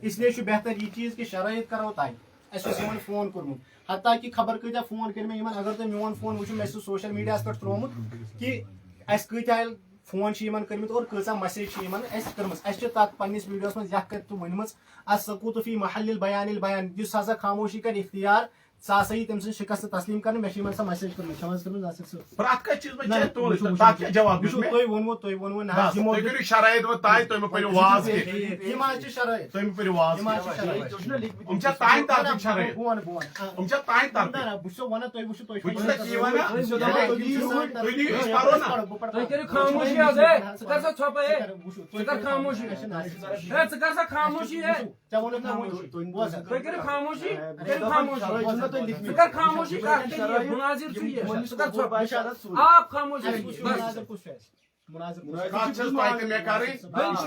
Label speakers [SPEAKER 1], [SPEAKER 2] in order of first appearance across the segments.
[SPEAKER 1] اس لیے بہتر یہ چیز کہ شرائط کرو طے اہم فون کورمت حتیٰ کہ خبر کتیا فون کر میں اگر تھی میون فون وچو مے سوشل میڈیا پہ ترومت کہ اس کتیا فون کرمت اور کۭژاہ میسیج کرم تک پنس ویڈیوس من یک کر ونم السکوت فی محل البیان البیان اس ہسا خاموشی کر اختیار سا ہسا یہ تم سن شکست تسلیم کرنے میں سا میسیج
[SPEAKER 2] خاموشی آپ خاموشی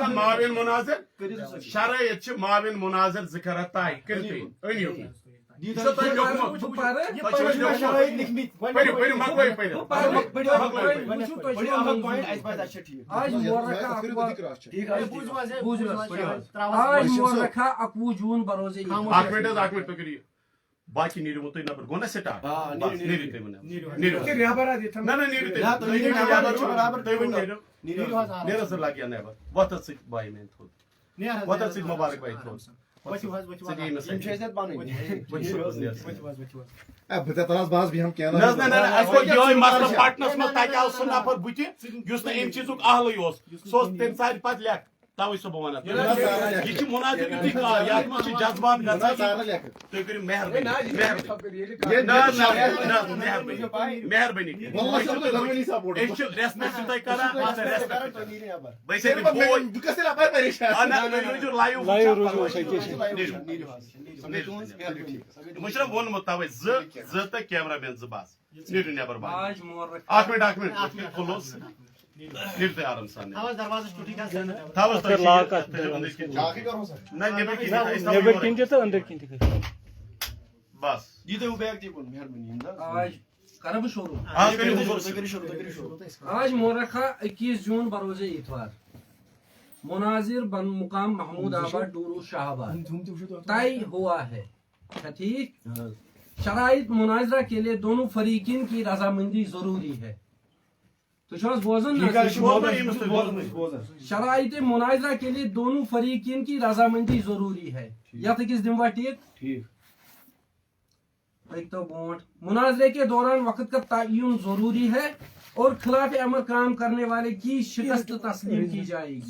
[SPEAKER 3] معاون مناظر شرائط معاون مناظر ذکر طے کرو
[SPEAKER 2] اکوہ جون بروز
[SPEAKER 3] باقی نیرو تھی نبر گو نا سٹارٹ نیرو سر لگیا نبر وتر سی بائی مین تھوڑ وتر سی مبارک بائی تھوڑ پٹنس مز تک آو سہ نفر بت اس ام چیز اہل سہ تم سات پہ لکھ توے سو بہ ونان یہ مناظر یتھی کال یتھ مجھ جذبات گژھان تھی کرو مہربانی مہربانی ریسپیکٹ تھی کران مشرف وونمت توے زٕ تہٕ کیمرہ مین زٕ بس نیرو نبر اکھ منٹ کھلوس نیرو تھی آرام سان بس
[SPEAKER 2] آج مورخہ 21 جون بروز اتوار مناظر بن مقام محمود آباد ڈورو شاہ آباد طے ہوا ہے ٹھیک شرائط مناظرہ کے لیے دونوں فریقین کی رضامندی ضروری ہے تو بوزن شرائط مناظرہ کے لیے دونوں فریقین کی رضامندی ضروری ہے یا کس دموا ٹھیک ایک تو بونٹ مناظرے کے دوران وقت کا تعین ضروری ہے اور خلاف امر کام کرنے والے کی شکست تسلیم کی جائے گی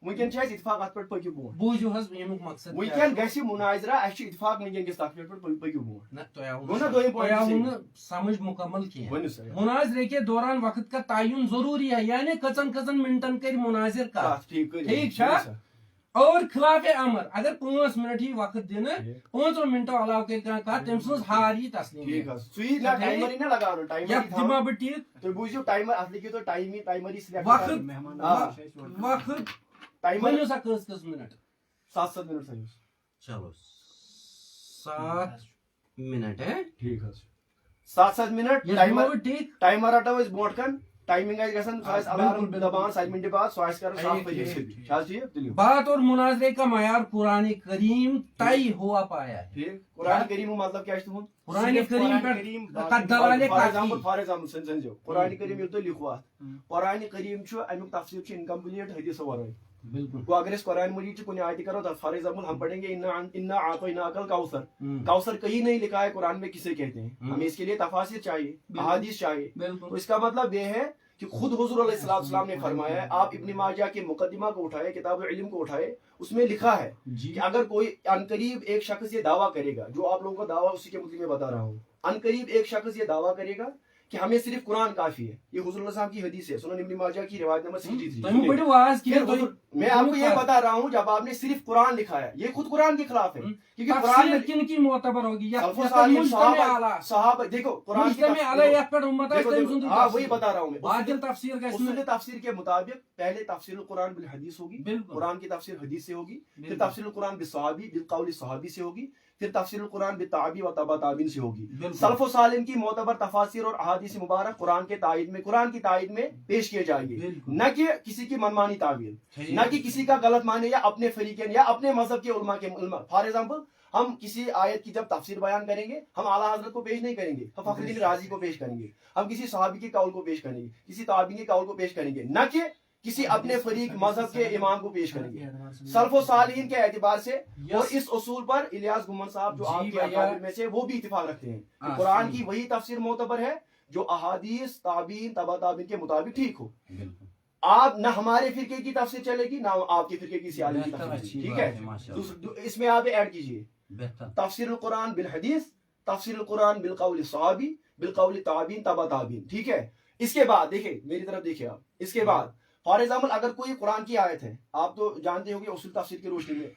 [SPEAKER 4] ونکن اتفاق ات پہ پکو برو
[SPEAKER 2] بوجو حس یمیک مقصد
[SPEAKER 4] ونکن گژھِ مناظرہ اس اتفاق ونکن گژھِ تک پہ پکو برو
[SPEAKER 2] سمجھ مکمل کیا مناظرے کے دوران وقت کا تعین ضروری ہے یعنی کچن منٹن کر مناظر کا ٹھیک اور خلاف امر اگر 5 منٹ ہی وقت دن 5 منٹو علاوہ کر تم سن ہار یہ تسلیم دما بہ ٹھیک
[SPEAKER 4] تھی بوزو ٹائمر ات لکھو تو ٹائمر
[SPEAKER 2] وقت ٹائمر سا کس منٹ
[SPEAKER 4] 7 منٹ
[SPEAKER 2] چلو 7 منٹ ہے
[SPEAKER 4] ٹھیک 7 منٹ ٹائمر
[SPEAKER 2] ٹھیک
[SPEAKER 4] ٹائمر رٹو اس برو کن ٹائمنگ گھن سہ الارم دپان 7 منٹ بعد سہ کر
[SPEAKER 2] بات اور مناظرے کا معیار قرآن کریم طے ہوا پایا ہے
[SPEAKER 4] قرآن کریم مطلب کیا
[SPEAKER 2] قرآن کریم
[SPEAKER 4] فار ایگزامپل سنجو قرآن کریم یل تھی لکھو قرآن کریم امیک تفسیر انکمپلیٹ حدیث ورائے
[SPEAKER 2] بالکل
[SPEAKER 4] گو اگر قرآن مجید کن آیت کرو تو فار ایگزامپل ہم پڑھیں گے انا اعطیناک الکوثر کوثر کہیں نہیں لکھا ہے قرآن میں کسے کہتے ہیں ہمیں اس کے لیے تفاسیر چاہیے احادیث چاہیے تو اس کا مطلب یہ ہے کہ خود حضور علیہ السلام نے فرمایا ہے آپ ابن ماجہ کے مقدمہ کو اٹھائے کتاب علم کو اٹھائے اس میں لکھا ہے کہ اگر کوئی عنقریب ایک شخص یہ دعویٰ کرے گا جو آپ لوگوں کو دعویٰ اسی کے مطلب میں بتا رہا ہوں عنقریب ایک شخص یہ دعویٰ کرے گا कि हमें सिर्फ कुरान काफी है। ये हुजूर साहब की हदीस है, सुनन इब्न माजा की रिवायत नंबर 63। मैं आपको ये बता रहा हूँ, जब आपने सिर्फ कुरान लिखा है, ये खुद कुरान के खिलाफ है, क्योंकि कुरान में
[SPEAKER 2] किन की मोतबर होगी
[SPEAKER 4] साहब देखो कुरान हाँ वही बता रहा हूँ मैं। उसूल तफसीर के मुताबिक पहले तफसीर कुरान बिल हदीस होगी, कुरान की तफसीर हदीस से होगी, फिर तफसीर कुरान बिल सहाबी बिल कौल सहाबी से होगी, फिर तफसीर कुरान बिल ताबी व तबा ताबीन से होगी। सल्फ व सालिन की मोतबर तफासिर और अहादीस मुबारक कुरान के तायद में, कुरान की तायद में पेश किए जाएंगे, न कि किसी की मनमानी तावील, न कि किसी का गलत माने या अपने फरीकैन या अपने मजहब के उलमा के। फॉर एग्जाम्पल हम किसी आयत की जब तफसीर बयान करेंगे, हम आला हजरत को पेश नहीं करेंगे, हम फखरुद्दीन राजी को पेश करेंगे, हम किसी सहाबी के कौल को पेश करेंगे, किसी ताबी के कौल को पेश करेंगे, न कि किसी अपने फरीक मजहब के इमाम को पेश करेंगे सल्फ व सालिहीन के एतबार से। और इस उसूल पर इलियास गुमन साहब जो आपके अकाबिर में से वो भी इत्तेफाक रखते हैं कि कुरान की वही तफसीर मोतबर है जो अहादीस ताबीन तबा ताबीन के मुताबिक ठीक हो। आप न हमारे फिरके की तफसीर चलेगी, ना आपके फिरके की सियाली की तफसीर, ठीक है। इसमें आप ऐड कीजिए तफसीर कुरान बिल हदीस, तफसीर कुरान बिल कौल सहाबी बिल कौल ताबीन तबा ताबीन, ठीक है। इसके बाद देखिए, मेरी तरफ देखिए आप, इसके बाद फॉर एग्जाम्पल अगर कोई कुरान की आयत है, आप तो जानते हो कि उसूल तफसीर की रोशनी में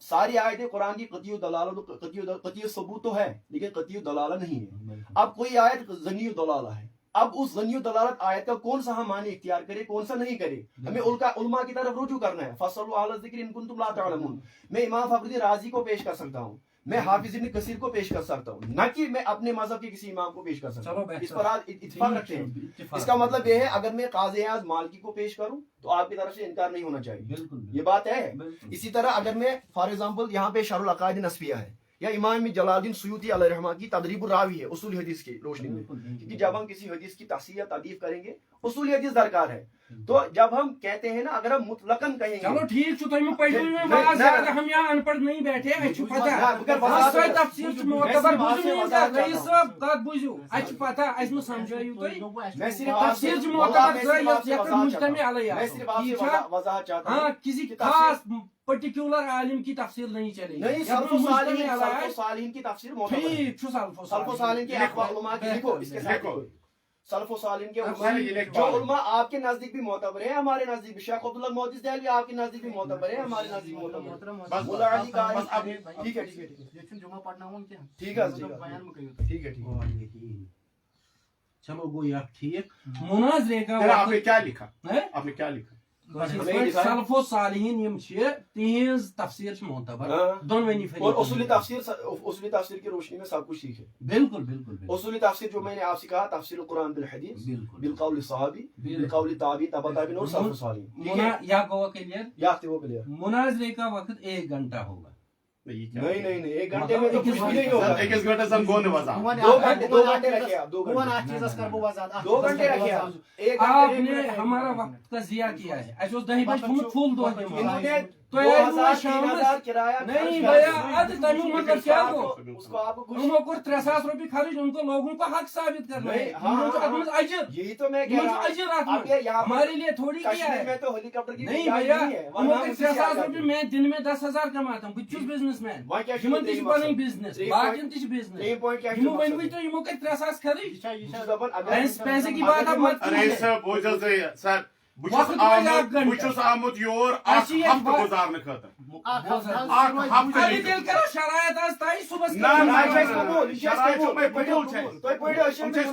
[SPEAKER 4] सारी आयतें कुरान की कतियु दलाला कतियु सबूत तो है, लेकिन कतियु दलाला नहीं है। अब कोई आयत ज़न्नियु दलाला है, अब उस ज़न्नियु दलालत आयत का कौन सा हम माने इख्तियार करें, कौन सा नहीं करे, हमें उलमा की तरफ रुजू करना है। फसलु अला ज़िक्र इन कुंतुम ला तअलमून। मैं इमाम फखरुद्दीन राजी को पेश कर सकता हूँ, मैं हाफिज इब्न कसीर को पेश कर सकता हूँ, न कि मैं अपने मजहब के किसी इमाम को पेश कर सकता हूँ। इस पर आज इत्तेफाक रखते हैं। इसका मतलब यह है अगर मैं काज़ी आज़ मालिकी को पेश करूँ तो आपकी तरफ से इनकार नहीं होना चाहिए, ये बात है। इसी तरह अगर मैं फॉर एग्जाम्पल यहाँ पे शरुल अकायद नस्फिया है या इमाम जलालुद्दीन सुयूती अलैहिर्रहमा की तदरीबुर रावी है उसूल हदीस की रोशनी में, क्योंकि जब हम किसी हदीस की तहसीह या तारीफ करेंगे उसूल हदीस दरकार है। तो जब हम कहते हैं ना, अगर हम मुतलकन कहेंगे,
[SPEAKER 2] चलो ठीक छु तोय में पढ़ियो में बात है, हम यहाँ अनपढ़ नहीं बैठे, अच्छी पता है तफसीर छु मोतबर बुझू नहीं जा रही सब बात बुझू, अच्छी पता है इसमें समझायु तोय।
[SPEAKER 4] मैं सिर्फ
[SPEAKER 2] तफसीर छु मोतबर जो ये मुजतमे अलैया,
[SPEAKER 4] मैं सिर्फ आपसे वजाहत चाहता हूं।
[SPEAKER 2] हां, किसी खास पर्टिकुलर आलिम की तफसीर नहीं चलेगी,
[SPEAKER 4] नहीं सल्फ व सालिहीन की तफसीर मोतबर है।
[SPEAKER 2] ठीक छु
[SPEAKER 4] सल्फ व सालिहीन के अक़वाल उलमा की देखो, इसके साथ सल्फ व सालिहीन के जो उलमा आपके नजदीक भी मोतबर है, हमारे नजदीक भी शेख अब्दुल्लाह मोहद्दिस दहलवी आपके नजदीक भी मोतबर है, हमारे नजदीक मोतबर है। बस मुल्ला अली कारी ठीक है, ठीक है,
[SPEAKER 1] लेकिन जुमा पढ़ना हो क्या,
[SPEAKER 4] ठीक है,
[SPEAKER 1] बयान में कहियो,
[SPEAKER 4] ठीक है, ठीक है।
[SPEAKER 2] चलो वो यार ठीक। मुनाज़रे का
[SPEAKER 3] आपने क्या लिखा, आपने क्या लिखा?
[SPEAKER 2] सल्फ व सालिहीन यम छ तिहिंज तफसीर छ मोतबर दोनों फरीक,
[SPEAKER 4] और उसूली तफसीर की रोशनी में सब कुछ ठीक है।
[SPEAKER 2] बिल्कुल बिल्कुल।
[SPEAKER 4] उसूली तफसीर जो मैंने आपसे कहा, तफसीर कुरान बिल हदीस बिल कौल सहाबी बिल कौल ताबी तबा ताबीन और सल्फ व सालिहीन,
[SPEAKER 2] या गोवा क्लियर,
[SPEAKER 4] या वो क्लियर।
[SPEAKER 2] मुनाज़रे का वक्त 1 घंटा होगा।
[SPEAKER 4] नहीं नहीं नहीं, 1 घंटे में तो कुछ भी नहीं होगा।
[SPEAKER 3] 21 घंटे से हम गोने वजा
[SPEAKER 4] 2 घंटे रखिए आप, 2 घंटे रखिए आप।
[SPEAKER 2] आपने हमारा वक्त का जिया किया है। ऐसे 10 बजे फुल दो तो
[SPEAKER 4] 2000 किराया
[SPEAKER 2] नहीं भैया, आज तनु मतलब क्या को
[SPEAKER 4] उसको आपको कुछ
[SPEAKER 2] उनको 300 रुपए खर्च, उनको लोगों को हक साबित करना है। अजर
[SPEAKER 4] यही तो मैं कह रहा हूं,
[SPEAKER 2] अजर हमारे लिए थोड़ी किया है।
[SPEAKER 4] मैं तो हेलीकॉप्टर की
[SPEAKER 2] नहीं भैया, उनको 300 रुपए मैं दिन में 10,000 कमाता हूं, कुछ बिजनेसमैन हिमन तिश बनी बिजनेस बाकिन तिश बिजनेस हिमो बन तो हिमो के 300 खर्च पैसे की बात आप मत
[SPEAKER 3] अरे सर बोझल सर बुछुस आमुद योर हफ्ते गुजारने खतर
[SPEAKER 2] दिल करो शरायत आज ताई सुबह
[SPEAKER 3] ना शरायत में पड़ियो छे
[SPEAKER 4] तो पड़ियो अशम में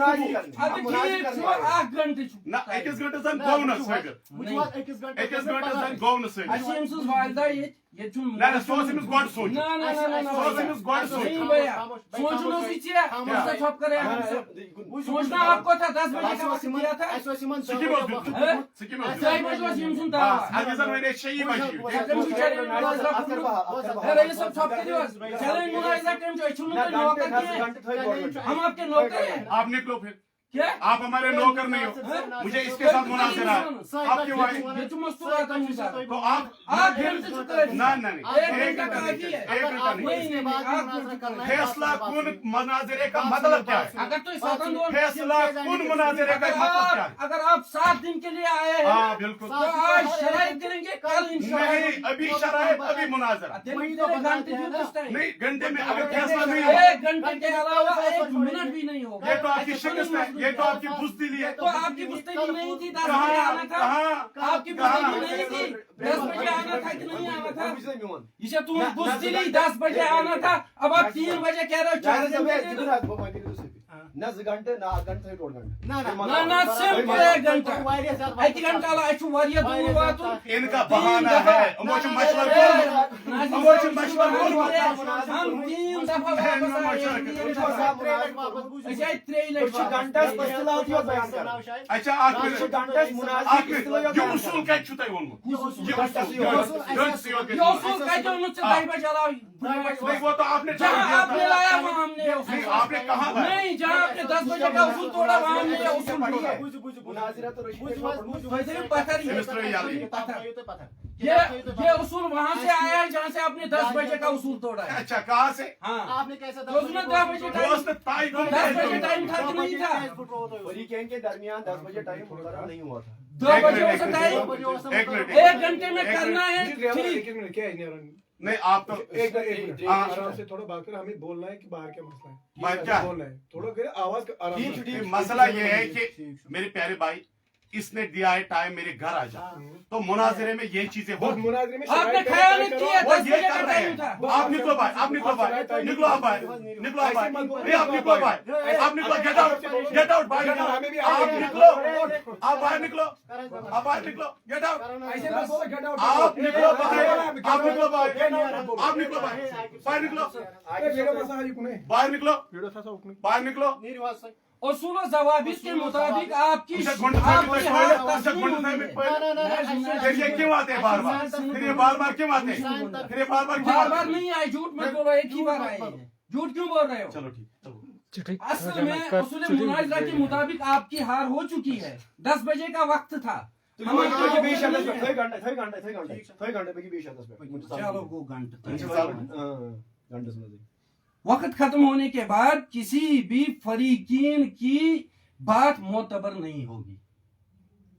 [SPEAKER 4] मुनाजी करनी
[SPEAKER 2] अब 8 घंटे
[SPEAKER 3] ना 21 घंटे सन गौनस फगर 21 घंटे सन गौनस
[SPEAKER 2] अशम सुस वालदा ये चुन
[SPEAKER 3] ना सोसिमस गॉड सोच
[SPEAKER 2] ना
[SPEAKER 3] सोसिमस गॉड सोच
[SPEAKER 2] नहीं भैया, सोचना सीखिए, मुझसे छप करे सोचना आपको था 10 बजे का वक्त दिया था।
[SPEAKER 3] आगे सर मैंने शही बजी
[SPEAKER 2] अरे ये सब छप के दिवस चैलेंज मुनाइजा टाइम जो चुन तो नौकर के हम आपके नौकर हैं।
[SPEAKER 3] आप निकलो फिर,
[SPEAKER 2] क्या
[SPEAKER 3] आप हमारे नौकर नहीं हो, मुझे इसके साथ मुनासिरा है। आपके वाइफ
[SPEAKER 2] ये तुम मस्तूर आता हूं सर,
[SPEAKER 3] तो आप
[SPEAKER 2] घंटे चुप कर
[SPEAKER 3] ना ना नहीं,
[SPEAKER 2] 1 घंटा काफी है।
[SPEAKER 3] 1 घंटा नहीं। फैसला कुन मुनाजिरे का मतलब क्या है?
[SPEAKER 2] अगर तो स्वतंत्र
[SPEAKER 3] फैसला कुन मुनाजिरे का मतलब क्या है?
[SPEAKER 2] अगर आप 7 दिन के लिए आए हैं,
[SPEAKER 3] हाँ बिल्कुल,
[SPEAKER 2] तो आज शराइत करेंगे, कल इंशाल्लाह
[SPEAKER 3] नहीं, अभी शराइत अभी मुनाजरा नहीं, घंटे में अगर फैसला नहीं हो
[SPEAKER 2] 1 घंटे के अलावा 1 मिनट भी नहीं होगा।
[SPEAKER 3] ये तो आपकी शिकस्त है। ये तो आपकी बुज़दिली है।
[SPEAKER 2] तो आपकी बुज़दिली नहीं थी, 10 बजे आना था। आपकी बुज़दिली नहीं थी, 10 बजे आना था कि नहीं आना था? ये तुम बुज़दिली 10 बजे आना था, अब आप 3 बजे कह रहे हो 4 बजे।
[SPEAKER 4] ना 2 घंटे ना 8 घंटे 2 घंटे
[SPEAKER 2] ना सिर्फ 1 घंटा 1 घंटा ला अच्छु वारिया दूर वातुन
[SPEAKER 3] इनका बहाना है उमोच मशवर उमोच मशवर
[SPEAKER 2] हम 3 दफा वापस आए 3
[SPEAKER 4] घंटा इस्लाहियत बयान कर
[SPEAKER 3] अच्छा आप
[SPEAKER 4] घंटा मुनाजिर
[SPEAKER 3] ये उसूल का छुता है उनको
[SPEAKER 2] यो सोल का जो नुच दाई बजाला
[SPEAKER 3] नहीं वो तो आपने
[SPEAKER 2] जहां आपने लाया वहां हमने
[SPEAKER 3] नहीं आपने कहा
[SPEAKER 2] नहीं जहां आपने 10 बजे का उसूल तोड़ा वहां हमने उसूल तोड़ा
[SPEAKER 4] मुनाजिरा तो
[SPEAKER 2] ये उसूल वहां से आया है जहां से आपने 10 बजे का उसूल तोड़ा है।
[SPEAKER 3] अच्छा कहाँ से
[SPEAKER 2] हाँ
[SPEAKER 1] आपने कैसे
[SPEAKER 2] तो उसमें 10 बजे
[SPEAKER 3] दोस्त ताई
[SPEAKER 2] 10 बजे टाइम था कि नहीं था?
[SPEAKER 4] फरीकैन के दरमियान 10 बजे टाइम मुकर्रर नहीं हुआ था।
[SPEAKER 2] 2 बजे हो सकता है,
[SPEAKER 3] एक मिनट
[SPEAKER 2] 1 घंटे में करना है ठीक।
[SPEAKER 3] नहीं आप तो
[SPEAKER 5] एक मिनट आराम से थोड़ा बात कर, हमें बोलना है कि बाहर क्या मसला है,
[SPEAKER 3] बात क्या
[SPEAKER 5] बोलना है थोड़ा कर आवाज आराम से।
[SPEAKER 3] मसला ये है कि मेरे प्यारे भाई इसने दिया है टाइम मेरे घर आ जा तो मुनाजिरे में ये चीजें
[SPEAKER 5] बस
[SPEAKER 3] होगी।
[SPEAKER 5] मुनाजिरे में
[SPEAKER 2] आपने ख्याल नहीं किया
[SPEAKER 3] वो
[SPEAKER 2] 10
[SPEAKER 3] ये
[SPEAKER 2] बजे
[SPEAKER 3] कर
[SPEAKER 2] का
[SPEAKER 3] रहे
[SPEAKER 2] टाइम
[SPEAKER 3] हैं
[SPEAKER 2] था।
[SPEAKER 3] आप निकलो भाई आप निकलो भाई निकलो आप भाई निकलो आप भाई नहीं आप निकलो भाई आप निकलो गेट आउट भाई
[SPEAKER 5] हमें भी
[SPEAKER 3] आप निकलो आप बाहर निकलो आप बाहर निकलो गेट आउट
[SPEAKER 5] ऐसे मत बोलो, get out।
[SPEAKER 3] आप निकलो बाहर आप निकलो बाहर आप निकलो बाहर बाहर निकलो बाहर निकलो बाहर निकलो
[SPEAKER 2] उसूल ज़वाबित के मुताबिक आपकी
[SPEAKER 3] ये क्यों आते हैं बार बार फिर ये बार बार क्यों आते हैं फिर ये बार बार क्यों
[SPEAKER 2] बार
[SPEAKER 3] आते
[SPEAKER 2] बार
[SPEAKER 3] हैं
[SPEAKER 2] नहीं आए, झूठ मत बोलो, एक ही बार आए हैं। झूठ क्यों बोल रहे हो?
[SPEAKER 3] चलो ठीक
[SPEAKER 2] असल में उसूल मुनाज़रा के मुताबिक आपकी हार हो चुकी है। 10 बजे का वक्त था।
[SPEAKER 4] चलो वो घंटे
[SPEAKER 2] वक्त खत्म होने के बाद किसी भी फरीकीन की बात मोतबर नहीं होगी।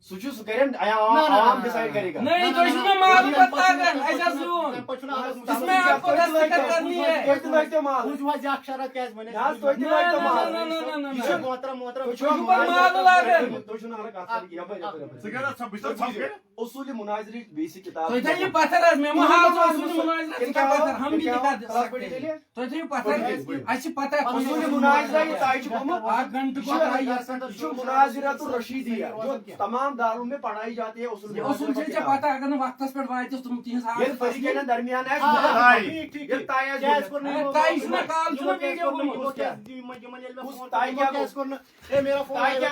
[SPEAKER 4] आवाम डिसाइड करेगा।
[SPEAKER 2] नहीं तो इसमें मालूम बताकर ऐसा सुन इसमें आपको दस्तखत करनी है।
[SPEAKER 4] उसूल मुनाज़िरी बेसिक किताब
[SPEAKER 2] तो इधर ये पत्थर है मैं वहां तो उसूल मुनाज़िरा का पत्थर हम भी दिखा सकते हैं। तो इधर ये पत्थर अच्छी पता है
[SPEAKER 4] उसूल मुनाज़िरा ये ताइज को
[SPEAKER 2] 8 घंटे को
[SPEAKER 4] जो मुनाज़िरा तो रशीदिया जो तमाम दारों में पढ़ाई जाती है
[SPEAKER 2] उसूल से पता अगर वक्त पर वायते तुम 3 साल
[SPEAKER 4] ये फरीकैन दरमियान है ये ताइज
[SPEAKER 2] ताइज में काल सुनो वीडियो को
[SPEAKER 4] उस ताई क्या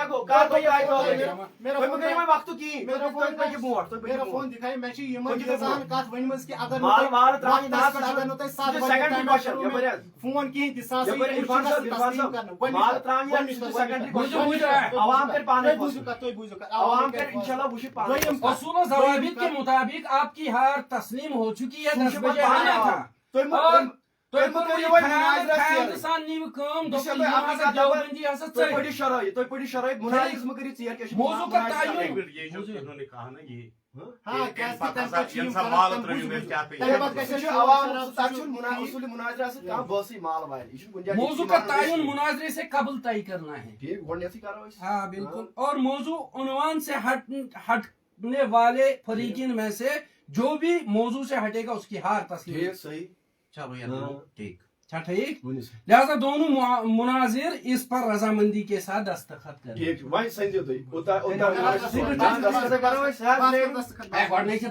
[SPEAKER 4] को कार को ताई को मेरा फोन में वक्त की मेरा फोन पे की बोर्ड
[SPEAKER 1] मेरा फोन दिखाई मैं छी यमन की जान कात वनमस की अगर
[SPEAKER 4] मार त्राई
[SPEAKER 1] अगर न तय 7
[SPEAKER 4] सेकंड क्वेश्चन ये बरे
[SPEAKER 1] फोन की दिसा से
[SPEAKER 4] इरफान साहब मार त्राई या सेकंड क्वेश्चन आवाम कर पाने
[SPEAKER 1] बुझो का तो बुझो का
[SPEAKER 4] आवाम कर इंशाल्लाह बुझ पाने
[SPEAKER 2] उसूल ज़वाबित के मुताबिक आपकी हार तस्लीम हो चुकी है। 10 बजे आना था तो
[SPEAKER 3] इन्होंने कहा ना ये
[SPEAKER 2] मौजू का तयन मुनाजरे से कबल तय करना है। हाँ बिल्कुल। और मौजू उन्वान से हटने वाले फरीकीन में से जो भी मौजू से हटेगा उसकी हार तस्लीम।
[SPEAKER 4] सही
[SPEAKER 2] चलो यार ठीक ठीक। लिहाजा दोनों मुनाजिर इस पर रजामंदी के साथ दस्तखत करें।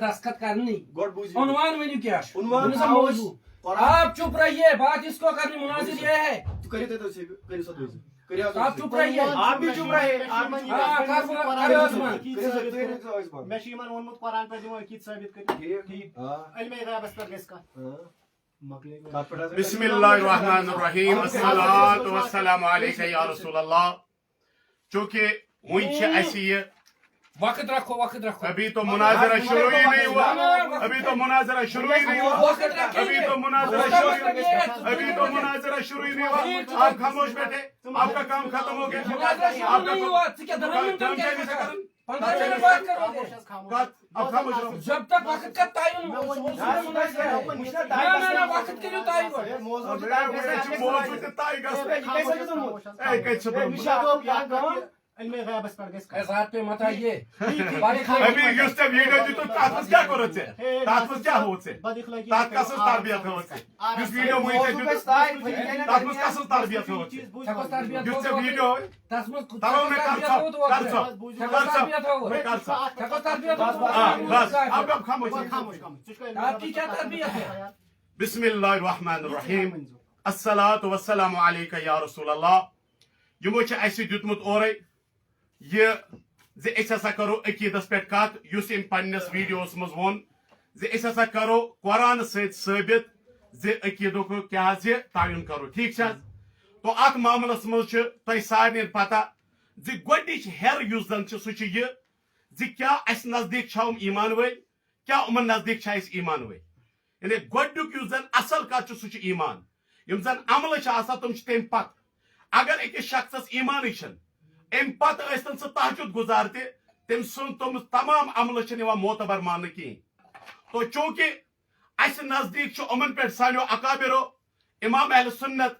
[SPEAKER 2] दस्तखत करनी उन्वान मेन्यू क्या मौजू। आप चुप रहिए, बात इसको करनी मुनाजिर ये है। आप चुप रहिए,
[SPEAKER 4] आप भी चुप रहिए।
[SPEAKER 1] मैं शीमन वोनमुत कुरान पे दिमो की साबित करी ठीक इल्मे गैबस पर इसका
[SPEAKER 3] बिस्मिल्लाहिर्रहमानिर्रहीम अस्सलातु वस्सलामु अलैका या रसूलल्लाह। चूंकि वही ऐसी है
[SPEAKER 2] वक्त रखो
[SPEAKER 3] अभी तो मुनाजरा शुरू ही नहीं हुआ अभी तो मुनाजरा शुरू ही नहीं हुआ अभी तो मुनाजरा शुरू ही नहीं हुआ। आप खामोश बैठे, आपका काम खत्म हो गया।
[SPEAKER 2] जब तक वक्त का तयन वक्त کٔرِو تۄہہِ گۄڈٕ.
[SPEAKER 4] یہ موضوع
[SPEAKER 3] اب
[SPEAKER 4] جو
[SPEAKER 3] یہ
[SPEAKER 4] تھا،
[SPEAKER 3] موضوع
[SPEAKER 4] کیسے
[SPEAKER 3] چھُ
[SPEAKER 4] آگے
[SPEAKER 3] موضوع تہِ طے گژھُن.
[SPEAKER 4] یہ کیسے گژھُن موضوع؟
[SPEAKER 3] اے کتہِ چھُ برٛونٛہہ؟
[SPEAKER 4] مشاہدہ بیان کران.
[SPEAKER 1] علم غیبس پٮ۪ٹھ گژھِ
[SPEAKER 2] احساس پہ مت آئیے.
[SPEAKER 3] ابھی یُس ژےٚ ویٖڈیو دیُتُتھ تتھ منٛز کیٛاہ کوٚرُتھ ژےٚ؟ تتھ منٛز کیٛاہ ہووُتھ ژےٚ؟ تتھ کس تربیت ہووُتھ ژےٚ؟ یُس ویٖڈیو وٕنۍ ژےٚ
[SPEAKER 4] موضوع
[SPEAKER 3] دیُتُتھ
[SPEAKER 4] گژھِ طے، فریقین
[SPEAKER 3] تتھ منٛز
[SPEAKER 4] درمیان.
[SPEAKER 3] کس تربیت ہووُتھ ژےٚ؟
[SPEAKER 2] چھکس تربیت
[SPEAKER 3] یُس ژےٚ ویٖڈیو
[SPEAKER 2] تس منٛز
[SPEAKER 3] ترو مےٚ کر ژھۄپ کر ژھۄپ کر ژھۄپ مےٚ کر ژھۄپ.
[SPEAKER 2] چھکس تربیت
[SPEAKER 3] بس اب خاموش.
[SPEAKER 2] آپ کی کیا تربیت ہے؟
[SPEAKER 3] بسم اللہ الرحمن الرحیم. الصلاۃ والسلام علیکہ یا رسول اللہ. یمو چھ اسہ دیتمت اورے یہ زِ أسۍ ہسا کرو عقیدس پٮ۪ٹھ کتھ یُس أمۍ پننس ویڈیوس منٛز ووٚن زِ أسۍ ہسا کرو قرآن سۭتۍ ثٲبت زِ عقیدُک کیاہ زِ تعین کرو. ٹھیک چھ حظ؟ تو اتھ معاملس منٛز چھُ تۄہہِ سارنٕے پتہ زِ گۄڈنِچ ہٮ۪ر یُس زن چھِ سُہ چھُ یہِ زِ کیاہ اسہِ نزدیٖک چھا یِم ایمان وٲلۍ کیاہ یِمن نزدیٖک چھا أسۍ ایمان وٲلۍ. یعنی گۄڈنیُک یُس زن اصل کتھ چھُ سُہ چھُ ایمان. یِم زن عملہٕ چھِ آسان تِم چھِ تمہِ پتہٕ. اگر أکِس شخصس ایمانٕے چھِنہٕ امہِ پتہٕ ٲسۍتن سُہ تہجد گُزار تہِ تٔمۍ سُنٛد تِم تمام عملہٕ چھِنہٕ یِوان معتبر ماننہٕ کِہیٖنۍ. تو چوٗنٛکہِ اسہِ نزدیٖک چھُ یِمن پٮ۪ٹھ سانیو اکابرو امام اہل سنت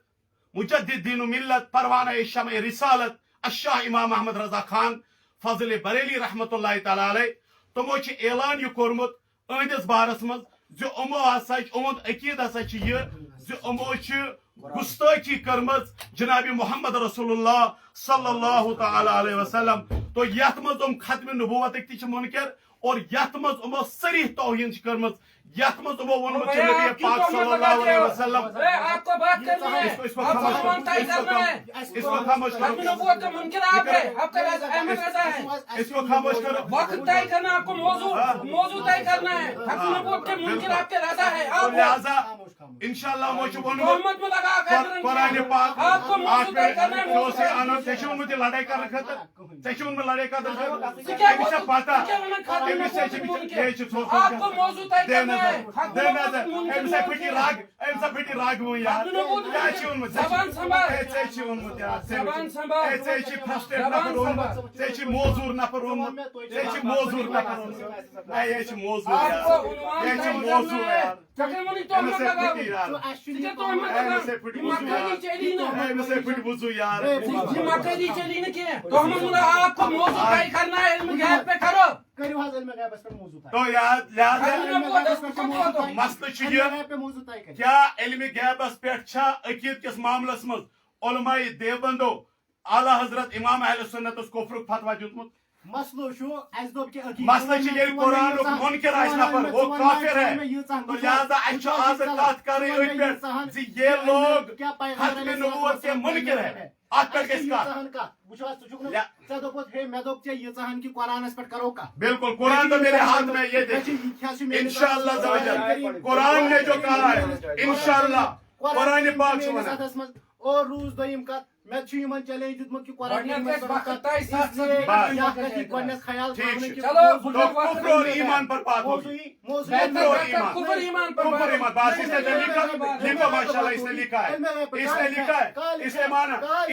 [SPEAKER 3] مجدد دین ملت پروانہ شمع رسالت الشاہ امام احمد رضا خان فضل بریلی رحمۃ اللہ تعالیٰ علیہ تمو چھُ اعلان یہِ کوٚرمُت أہنٛدِس بارس منٛز زِ یِمو ہسا یِہُنٛد عقیٖد ہسا چھُ یہِ زِ یِمو چھِ گستٲخی کٔرمٕژ جناب محمد رسول اللہ صلی اللہ تعالیٰ علیہ وسلم. تو یتھ منٛز یِم ختمِ نبوتٕکۍ تہِ چھِ مُنکر اور یتھ منٛز یِمو صریح توہین چھِ کٔرمٕژ یتھ منٛز یِمو ووٚنمُت چھُ نبی پاک صلی اللہ علیہ وسلم.
[SPEAKER 2] آپ کو بات کرنی ہے.
[SPEAKER 3] اس کو
[SPEAKER 2] آپ کو ایمان طے کرنا ہے.
[SPEAKER 3] اس کو خاموش
[SPEAKER 2] ختم
[SPEAKER 3] کرو.
[SPEAKER 2] نبوت کا منکر آپ ہے. آپ کا احمد رضا ہے.
[SPEAKER 3] اس کو خاموش کرو.
[SPEAKER 2] وقت طے کرنا آپ کو موضوع طے کرنا ہے. ختم نبوت کے منکر آپ کے رضا ہے.
[SPEAKER 3] تو
[SPEAKER 2] آپ
[SPEAKER 3] لہذا انشاءاللہ ہمو چھُ ووٚنمُت
[SPEAKER 2] محمد میں لگا کر
[SPEAKER 3] قرآن پاک
[SPEAKER 2] آپ کو موضوع طے کرنا ہے.
[SPEAKER 3] ژےٚ اوسُے اَنُن ژےٚ چھُ ووٚنمُت یہِ لڑٲے کرنہٕ خٲطرٕ ژےٚ چھُ ووٚنمُت لڑٲے کرنہٕ خٲطرٕ أمِس چھےٚ پتہ أمِس چھِ
[SPEAKER 2] آپ کو موضوع طے کرنا ہے.
[SPEAKER 3] دے نظر أمِس ہے پھٕٹی رگ أمِس ہے پھٕٹی رگ وۄنۍ یار کیٛاہ چھُ ووٚنمُت
[SPEAKER 2] زبان سنبھال.
[SPEAKER 3] ژےٚ چھُ ووٚنمُت یار
[SPEAKER 2] زبان سنبھال.
[SPEAKER 3] ژےٚ چھِ فرسٹریٹ نفر اوٚنمُت ژےٚ چھِ موزوٗر نفر اوٚنمُت ژےٚ چھِ موزوٗر نفر اوٚنمُت اے یے چھِ موزوٗر
[SPEAKER 2] آپ کو
[SPEAKER 3] یار یے
[SPEAKER 2] عنوان
[SPEAKER 3] چھِ
[SPEAKER 2] طے
[SPEAKER 3] موزوٗر
[SPEAKER 2] کرنا ہے.
[SPEAKER 3] یار
[SPEAKER 2] تقریباً تو
[SPEAKER 3] أمِس
[SPEAKER 2] ہم
[SPEAKER 3] ہے
[SPEAKER 2] لگا
[SPEAKER 3] پھٕٹی یار
[SPEAKER 2] یہ تو ہم
[SPEAKER 3] أمِس ہے پھٕٹی وضوٗ یار
[SPEAKER 2] مکہ چلی نا.
[SPEAKER 3] أمِس ہے پھٕٹی وضوٗ یار
[SPEAKER 2] یہ مکہ چلی نا کیا تو ہم آپ کو موضوع طے کرنا ہے. علم غیب پہ کرو.
[SPEAKER 1] کٔرِو حظ علم غیبس پٮ۪ٹھ موضوع طے.
[SPEAKER 3] تو یار لہذا
[SPEAKER 1] علم غیبس پٮ۪ٹھ چھُ موضوع طے.
[SPEAKER 3] مسلہٕ چھُ
[SPEAKER 1] علم
[SPEAKER 3] یہِ
[SPEAKER 1] غیب پٮ۪ٹھ موضوع طے کٔرِو.
[SPEAKER 3] کیا علم غیبس پٮ۪ٹھ چھا عقیٖد کِس معاملس منٛز علماء دیوبندو اعلیٰ حضرت امام اہل سنتس کفرُک فتوا دیُتمُت.
[SPEAKER 1] مسلہٕ چھُ اَسہِ دوٚپ کہِ عقیٖدت
[SPEAKER 3] مسلہٕ چھُ ییٚلہِ قرآنُک مُنکر آسہِ نفر وہ کافر ہے تو لہذا اَسہِ چھُ آز کتھ کرٕنۍ أتھۍ پٮ۪ٹھ زِ یہ لوگ ختمِ نبوت کے منکر ہے. اتھ پٮ۪ٹھ گژھِ کتھ.
[SPEAKER 1] وٕچھ حظ ژٕ چھُکھ نہٕ ژےٚ دوٚپُتھ ہے مےٚ دوٚپ ژےٚ ییٖژاہن کہِ قرآنس پٮ۪ٹھ کرو کتھ.
[SPEAKER 3] بالکل قرآن تو میرے ہاتھ میں یہ دے انشاءاللہ قرآن نے جو کہا ہے انشاءاللہ قرآن پاک چھُ وَنان.
[SPEAKER 1] اور روٗز دوٚیِم کتھ مےٚ چھُ یِمن چیلینج دیُتمُت کہِ قرآن گۄڈنیٚتھ خیال
[SPEAKER 3] ٹھیک چھُ
[SPEAKER 2] چلو
[SPEAKER 3] تو کفر اور ایمان پر بات ہوگی. کفر اور ایمان
[SPEAKER 2] کفر ایمان پر
[SPEAKER 3] کفر ایمان بات اس نے لکھا لکھو ماشاءاللہ اس نے لکھا ہے اس نے لکھا ہے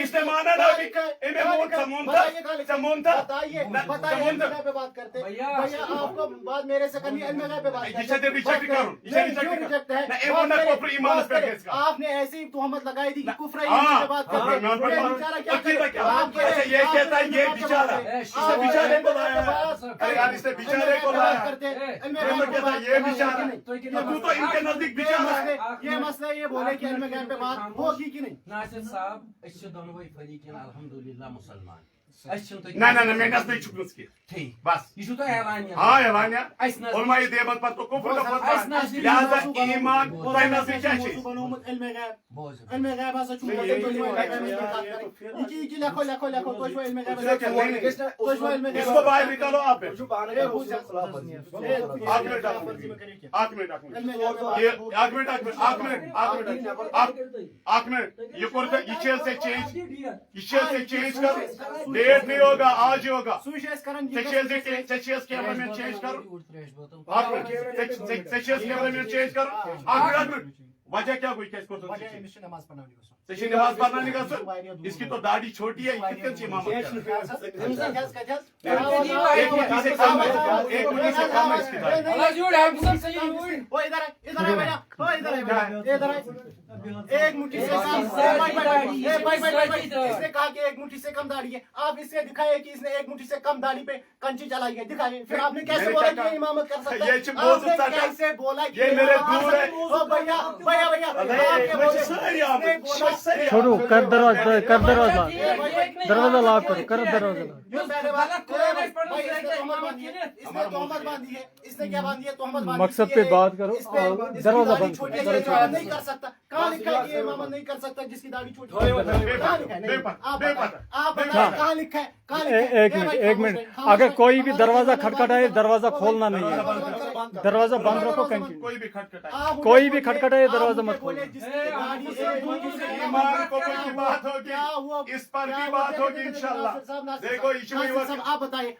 [SPEAKER 3] اس نے مانا نا ابھی
[SPEAKER 1] پہ بات کرتے بھیا آپ کو بات میرے سے کرنی علم غیب پہ بات کرتے. آپ نے ایسی ہی تہمت لگائی تھی کہ کفر ایمان پہ بات کرتے.
[SPEAKER 3] یہ کہتا ہے یہ بیچارہ اس نے بیچارے کو لایا اس نے بیچارے کو لایا یہ بیچارہ تو تو ان کے نزدیک بیچارہ ہے.
[SPEAKER 1] یہ مسئلہ یہ بولے کہ علم غیب پہ بات ہوگی کہ نہیں.
[SPEAKER 2] ناصر صاحب اس سے دونوں فریقین الحمدللہ مسلمان.
[SPEAKER 3] نہ نہ نہ میں نزدیک چھُکھ کی
[SPEAKER 2] ٹھیک
[SPEAKER 3] بس
[SPEAKER 2] یہ چھو تو اعلانیہ.
[SPEAKER 3] ہاں اعلانیہ علماء دیوبند پر تو کفر کا فتوا ہے. لہذا ایمان تۄہہِ نزدیک کیٛاہ چھِ
[SPEAKER 1] بنومُت علم غیب. علم غیب ہسا چھُ یہ لکھو لکھو لکھو تُہۍ چھُو علم غیب تُہۍ چھُو علم
[SPEAKER 3] اس کو باہر نکالو آپ ایک منٹ یہ کوٚر یہ چینج کر ڈیٹ نہیں ہوگا آج ہی ہوگا.
[SPEAKER 1] سُے چھِ أسۍ کران
[SPEAKER 3] کیمرہ مین چینج کرو کیمرہ مین چینج کرو वजह क्या कोई कैसे को
[SPEAKER 1] वजह अमिस नमाज पढ़ना नहीं
[SPEAKER 3] तो ये नमाज पढ़ना नहीं कर इसकी तो दाढ़ी छोटी है कितने से इमामत एक मुट्ठी से कम है इसकी दाढ़ी
[SPEAKER 2] अल्लाह जोड़ है सब सही जोड़
[SPEAKER 1] ओ इधर है भैया ओ इधर है इधर है एक मुट्ठी से कम भाई इसने कहा कि एक मुट्ठी से कम दाढ़ी है आप इससे दिखाइए कि इसने एक मुट्ठी से कम दाढ़ी पे कंची चलाई है दिखाइए फिर आपने कैसे बोला कि ये इमामत कर सकता है आपने कैसे बोला कि
[SPEAKER 3] ये मेरे दूर है
[SPEAKER 1] ओ भैया भैया भैया आपके बोले
[SPEAKER 6] छोड़ो कर दरवाजा दरवाजा लॉक करो कर दरवाजा
[SPEAKER 1] इसने तोहमत बांधी है इसने क्या बांधी है तोहमत बांधी
[SPEAKER 6] मकसद पे बात करो और दरवाजा बंद करो
[SPEAKER 1] नहीं कर सकता कहाँ लिखा है कि इमामत नहीं कर सकता जिसकी दाढ़ी छोटी है आप बताइए कहाँ लिखा है
[SPEAKER 6] एक मिनट अगर कोई भी दरवाजा खटखटाए दरवाजा खोलना नहीं है दरवाजा बंद रखो कंटिन्यू
[SPEAKER 3] कोई भी खटखटाए
[SPEAKER 6] कोई भी खटखटाए दरवाजा मत खोलो
[SPEAKER 3] ईमान को की बात होगी इस पर भी बात होगी इंशाल्लाह देखो
[SPEAKER 1] आप बताइए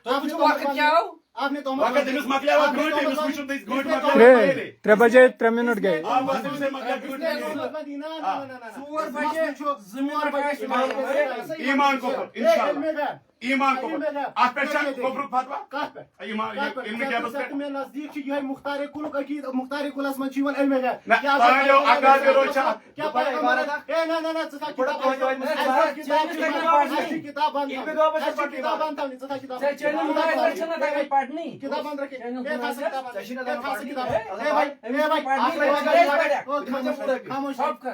[SPEAKER 1] आपने तो
[SPEAKER 3] वक्त इस मकले वो गुड इस कुछ दिस गुड
[SPEAKER 6] त्रे 3 बजे 3 मिनट गए
[SPEAKER 3] आप बस से मकले गुड ईमान को इंशाल्लाह ईमान को आप पे शक कोफर फतवा ईमान इल्म क्या बस
[SPEAKER 1] में नजदीक ये मुख्तार कुल अकीद मुख्तार कुल असमन जीवन इल्म है
[SPEAKER 3] क्या तायो अकादे रोचा
[SPEAKER 1] क्या ए ना ना ना किताब बंद रखे खामोश आप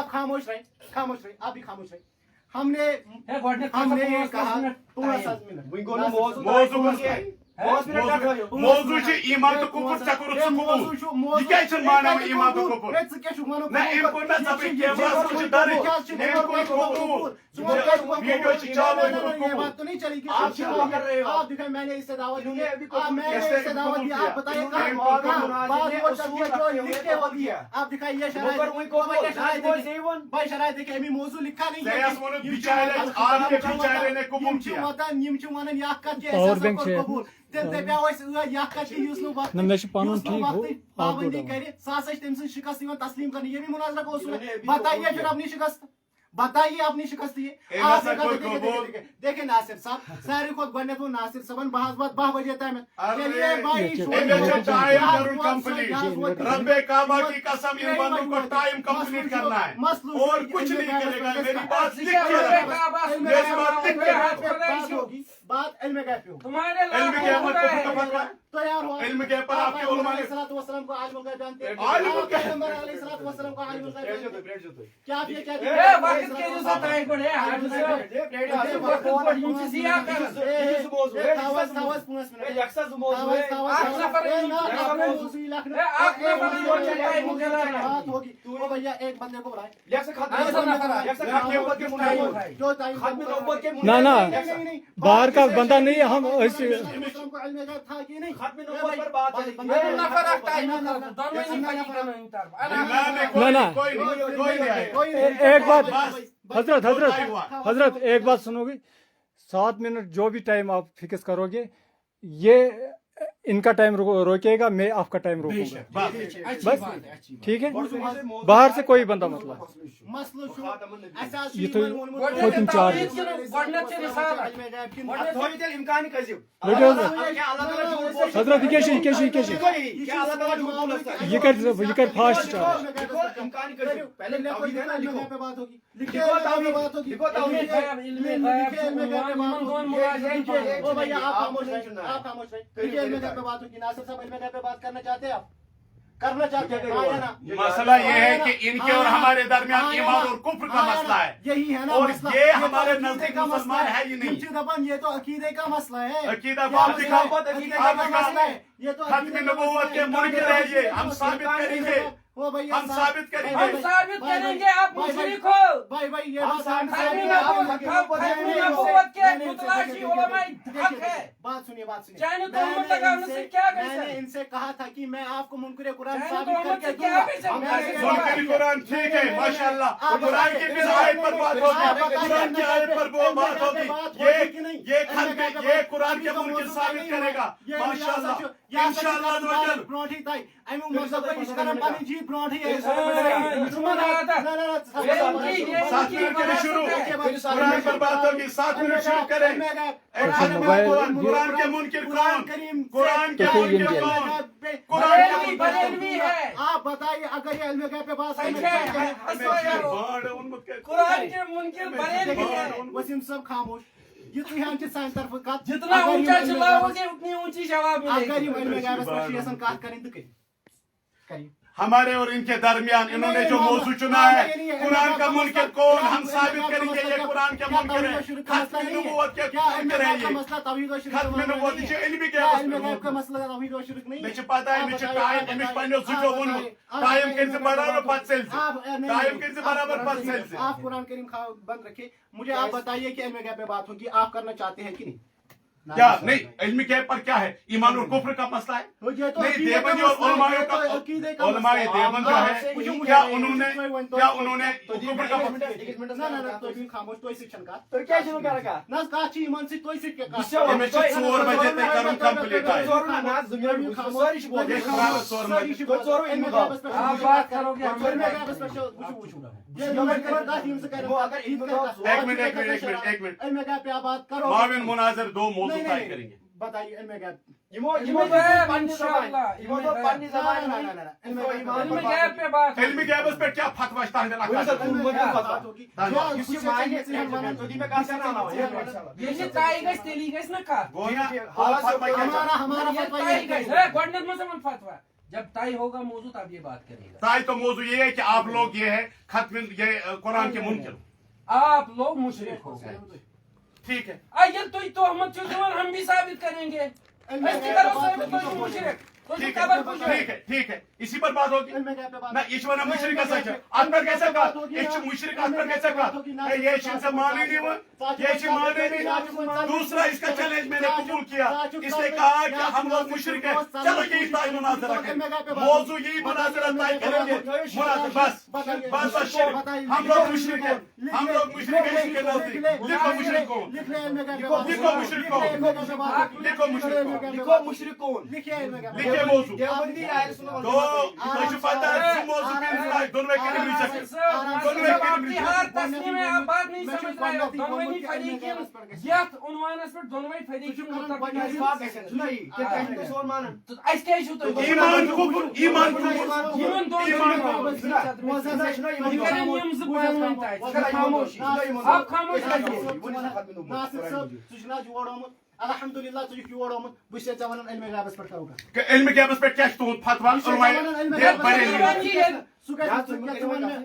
[SPEAKER 1] खामोश रहे आप भी खामोश रहे हमने ये कहा थोड़ा सा
[SPEAKER 3] मौजू ईमान तो कुफर चकुर कबूल ये क्या माना ईमान तो कुफर ना इनको ना जब कैमरा कुछ डर इनको कबूल वीडियो चालू
[SPEAKER 1] ये बात तो नहीं चलेगी आप दिखाए मैंने इससे दावत दी मैंने इससे दावत दी आप बताइए आप दिखाइए भाई शराय देखिए अभी मौजू लिखा नहीं है पाबंदी करे शिकस्त तस्लीम करनी ये भी मुनाजरा को बताइए फिर अपनी शिकस्त बताइए अपनी शिकस्त देखिए नासिर साहब सारे खुद गो नासिर सबन बहस 12 बजे तक
[SPEAKER 3] रब्बे काबा की कसम इन बंदों को टाइम कंप्लीट करना है और कुछ नहीं करेगा मेरी बात
[SPEAKER 1] बात इल्म गैब पे हो
[SPEAKER 2] तुम्हारे
[SPEAKER 3] इल्म गैब मत को फतवा
[SPEAKER 1] तो यार
[SPEAKER 3] इल्म गैब पर आपके उलमा ने
[SPEAKER 1] अलैहिस्सलाम को आलिमुल गैब जानते हैं
[SPEAKER 3] आलिमुल गैब
[SPEAKER 1] पैगंबर अलैहिस्सलाम को आलिमुल गैब जानते हैं क्या आप ये क्या
[SPEAKER 2] ए वक्त के जो सताए को है हाथ से वक्त को यूं सिया कर
[SPEAKER 1] थावस पुनस में यक्सा जुमोज बात होगी तो भैया एक बंदे को बुलाए
[SPEAKER 6] ना ना बाहर का बंदा नहीं हम ऐसे
[SPEAKER 1] था कि नहीं
[SPEAKER 6] ना ना एक बात हजरत एक बात सुनोगे 7 मिनट जो भी टाइम आप फिक्स करोगे ये इनका टाइम रोकेगा मैं आपका टाइम रोकूंगा बस ठीक है बाहर से कोई बंदा मतलब ये तो तुम चार हजरत ये कर फास्ट
[SPEAKER 1] बात होगी नासिर साहब इल्म गैब पे बात करना चाहते हैं आप करना चाहते हैं
[SPEAKER 3] मसला ये है कि इनके और हमारे दरमियान ईमान और कुफ्र का मसला है
[SPEAKER 1] यही है ना
[SPEAKER 3] और
[SPEAKER 1] मसला
[SPEAKER 3] ये हमारे नजदीक मुसलमान है ही नहीं
[SPEAKER 1] ये तो अकीदे का मसला है
[SPEAKER 3] अकीदा बाप दिखाओ
[SPEAKER 1] मसला है ये तो
[SPEAKER 3] खत्म नबूवत के मुनकर है ये हम साबित करेंगे
[SPEAKER 1] ओ भैया
[SPEAKER 3] हम साबित करेंगे
[SPEAKER 2] हम साबित करेंगे आप मुशरिक हो
[SPEAKER 1] भाई ये बात सुनिए
[SPEAKER 2] क्या
[SPEAKER 1] मैंने इनसे कहा था कि मैं आपको मुनकर कुरान
[SPEAKER 3] कुरान ठीक है माशाल्लाह कुरान की फिर आयत पर बात होगी कुरान की आयत पर वो बात होगी ये कुरान के मुनकर साबित करेगा माशाल्लाह انشاءاللہ نوجل
[SPEAKER 1] برونٹھی تائی امیو مقصد ہے اس کرن پانی جی برونٹھی ہے
[SPEAKER 3] سات منٹ کے شروع قرآن پر بات ہوگی 7 منٹ شروع کریں قرآن کے منکر کون قرآن کے منکر کون قرآن کے
[SPEAKER 2] ہے
[SPEAKER 1] آپ بتائیے اگر یہ علم غیب پہ بات
[SPEAKER 2] قرآن کے منکر بریلوی ہے
[SPEAKER 1] وسیم صاحب خاموش یہ تو یہاں سے سائن طرف کات
[SPEAKER 2] جتنا اونچا چلاؤ گے اتنی اونچی جواب ملے
[SPEAKER 1] اگر
[SPEAKER 2] گی
[SPEAKER 1] یہ علم غیب پر شیسن کات کریں تو کہیں
[SPEAKER 3] ہمارے اور ان کے درمیان انہوں نے جو موضوع چنا ہے قرآن کا منکر کون ہم ثابت کریں گے یہ قرآن کا منکر ہے ختم نبوت کے منکر ہے یہ ختم نبوت یہ علمی
[SPEAKER 1] غیب کا مسئلہ توحید و شرک نہیں
[SPEAKER 3] مجھے پتا ہے مجھے قائم امش پنیو زچو ون قائم کرنے برابر پت سیل سے قائم کرنے برابر پت سیل سے
[SPEAKER 1] آپ قرآن کریم بند رکھیں مجھے آپ بتائیے کہ علم غیب پہ بات ہوگی آپ کرنا چاہتے ہیں کہ نہیں
[SPEAKER 3] کیا نہیں علمی غیب پر کیا ہے ایمان اور کفر کا مسئلہ ہے نہیں دیوبندی اور علماء کا علماء دیوبند جو ہے کیا انہوں نے کفر کا
[SPEAKER 1] خاموش تو سکھن کا
[SPEAKER 4] تو کیا شروع کر رکھا
[SPEAKER 1] نہ کہا چھ ایمان سے تو سکھ کے
[SPEAKER 3] ہمیں 4 بجے تک کروں کمپلیٹ ہے
[SPEAKER 2] آپ بات کرو گے
[SPEAKER 3] ایک منٹ معاون مناظر 2 موضوع طے کریں گے
[SPEAKER 1] بتائیے علم غیب
[SPEAKER 3] علمی غیب پر کیا فتوا
[SPEAKER 2] یہ تائی گژھِ تیلی گژھِ نا کتھ فتوا جب طے ہوگا موضوع تب یہ بات کرے گا
[SPEAKER 3] طے تو موضوع یہ ہے کہ آپ لوگ یہ ہے ختم یہ قرآن کے منکر
[SPEAKER 2] آپ لوگ مشرک ہو گئے
[SPEAKER 3] ٹھیک ہے
[SPEAKER 2] اگر تو تہمت چھو دیوان ہم بھی ثابت کریں گے
[SPEAKER 3] ٹھیک ہے اسی پر بات ہوگی نہ ایشور مشرک سچ ات پر کیسے بات یہ مشرک ات پر کیسے بات یہ شن سے مانے نہیں یہ مانے نہیں دوسرا اس کا چیلنج میں نے قبول کیا اس نے کہا کہ ہم لوگ مشرک ہیں چلو یہی طے مناظرہ کریں موضوع یہی مناظرہ طے کریں گے بس بس بس شرک ہم لوگ مشرک ہیں ہم لوگ مشرک ہیں اس کے نزدیک لکھو مشرک کون لکھو مشرک کون لکھو مشرک کون لکھے موضوع تو مجھے پتا ہے موضوع کے دونوں کے لیے مل سکتے
[SPEAKER 2] ہر تصمیم میں آپ بات نہیں سمجھ رہے ہو دونوئی فریقین یت عنوانس پر دونوئی فریقین اس کیا چھو تو
[SPEAKER 3] ایمان کفر ایمان
[SPEAKER 2] یمن دون آپ خاموش
[SPEAKER 1] الحمدللہ تجھ یور آمد بہ چھ ون علم غیبس پہ کرو
[SPEAKER 3] کہ علم غیبس پہ کیا تہد فتوا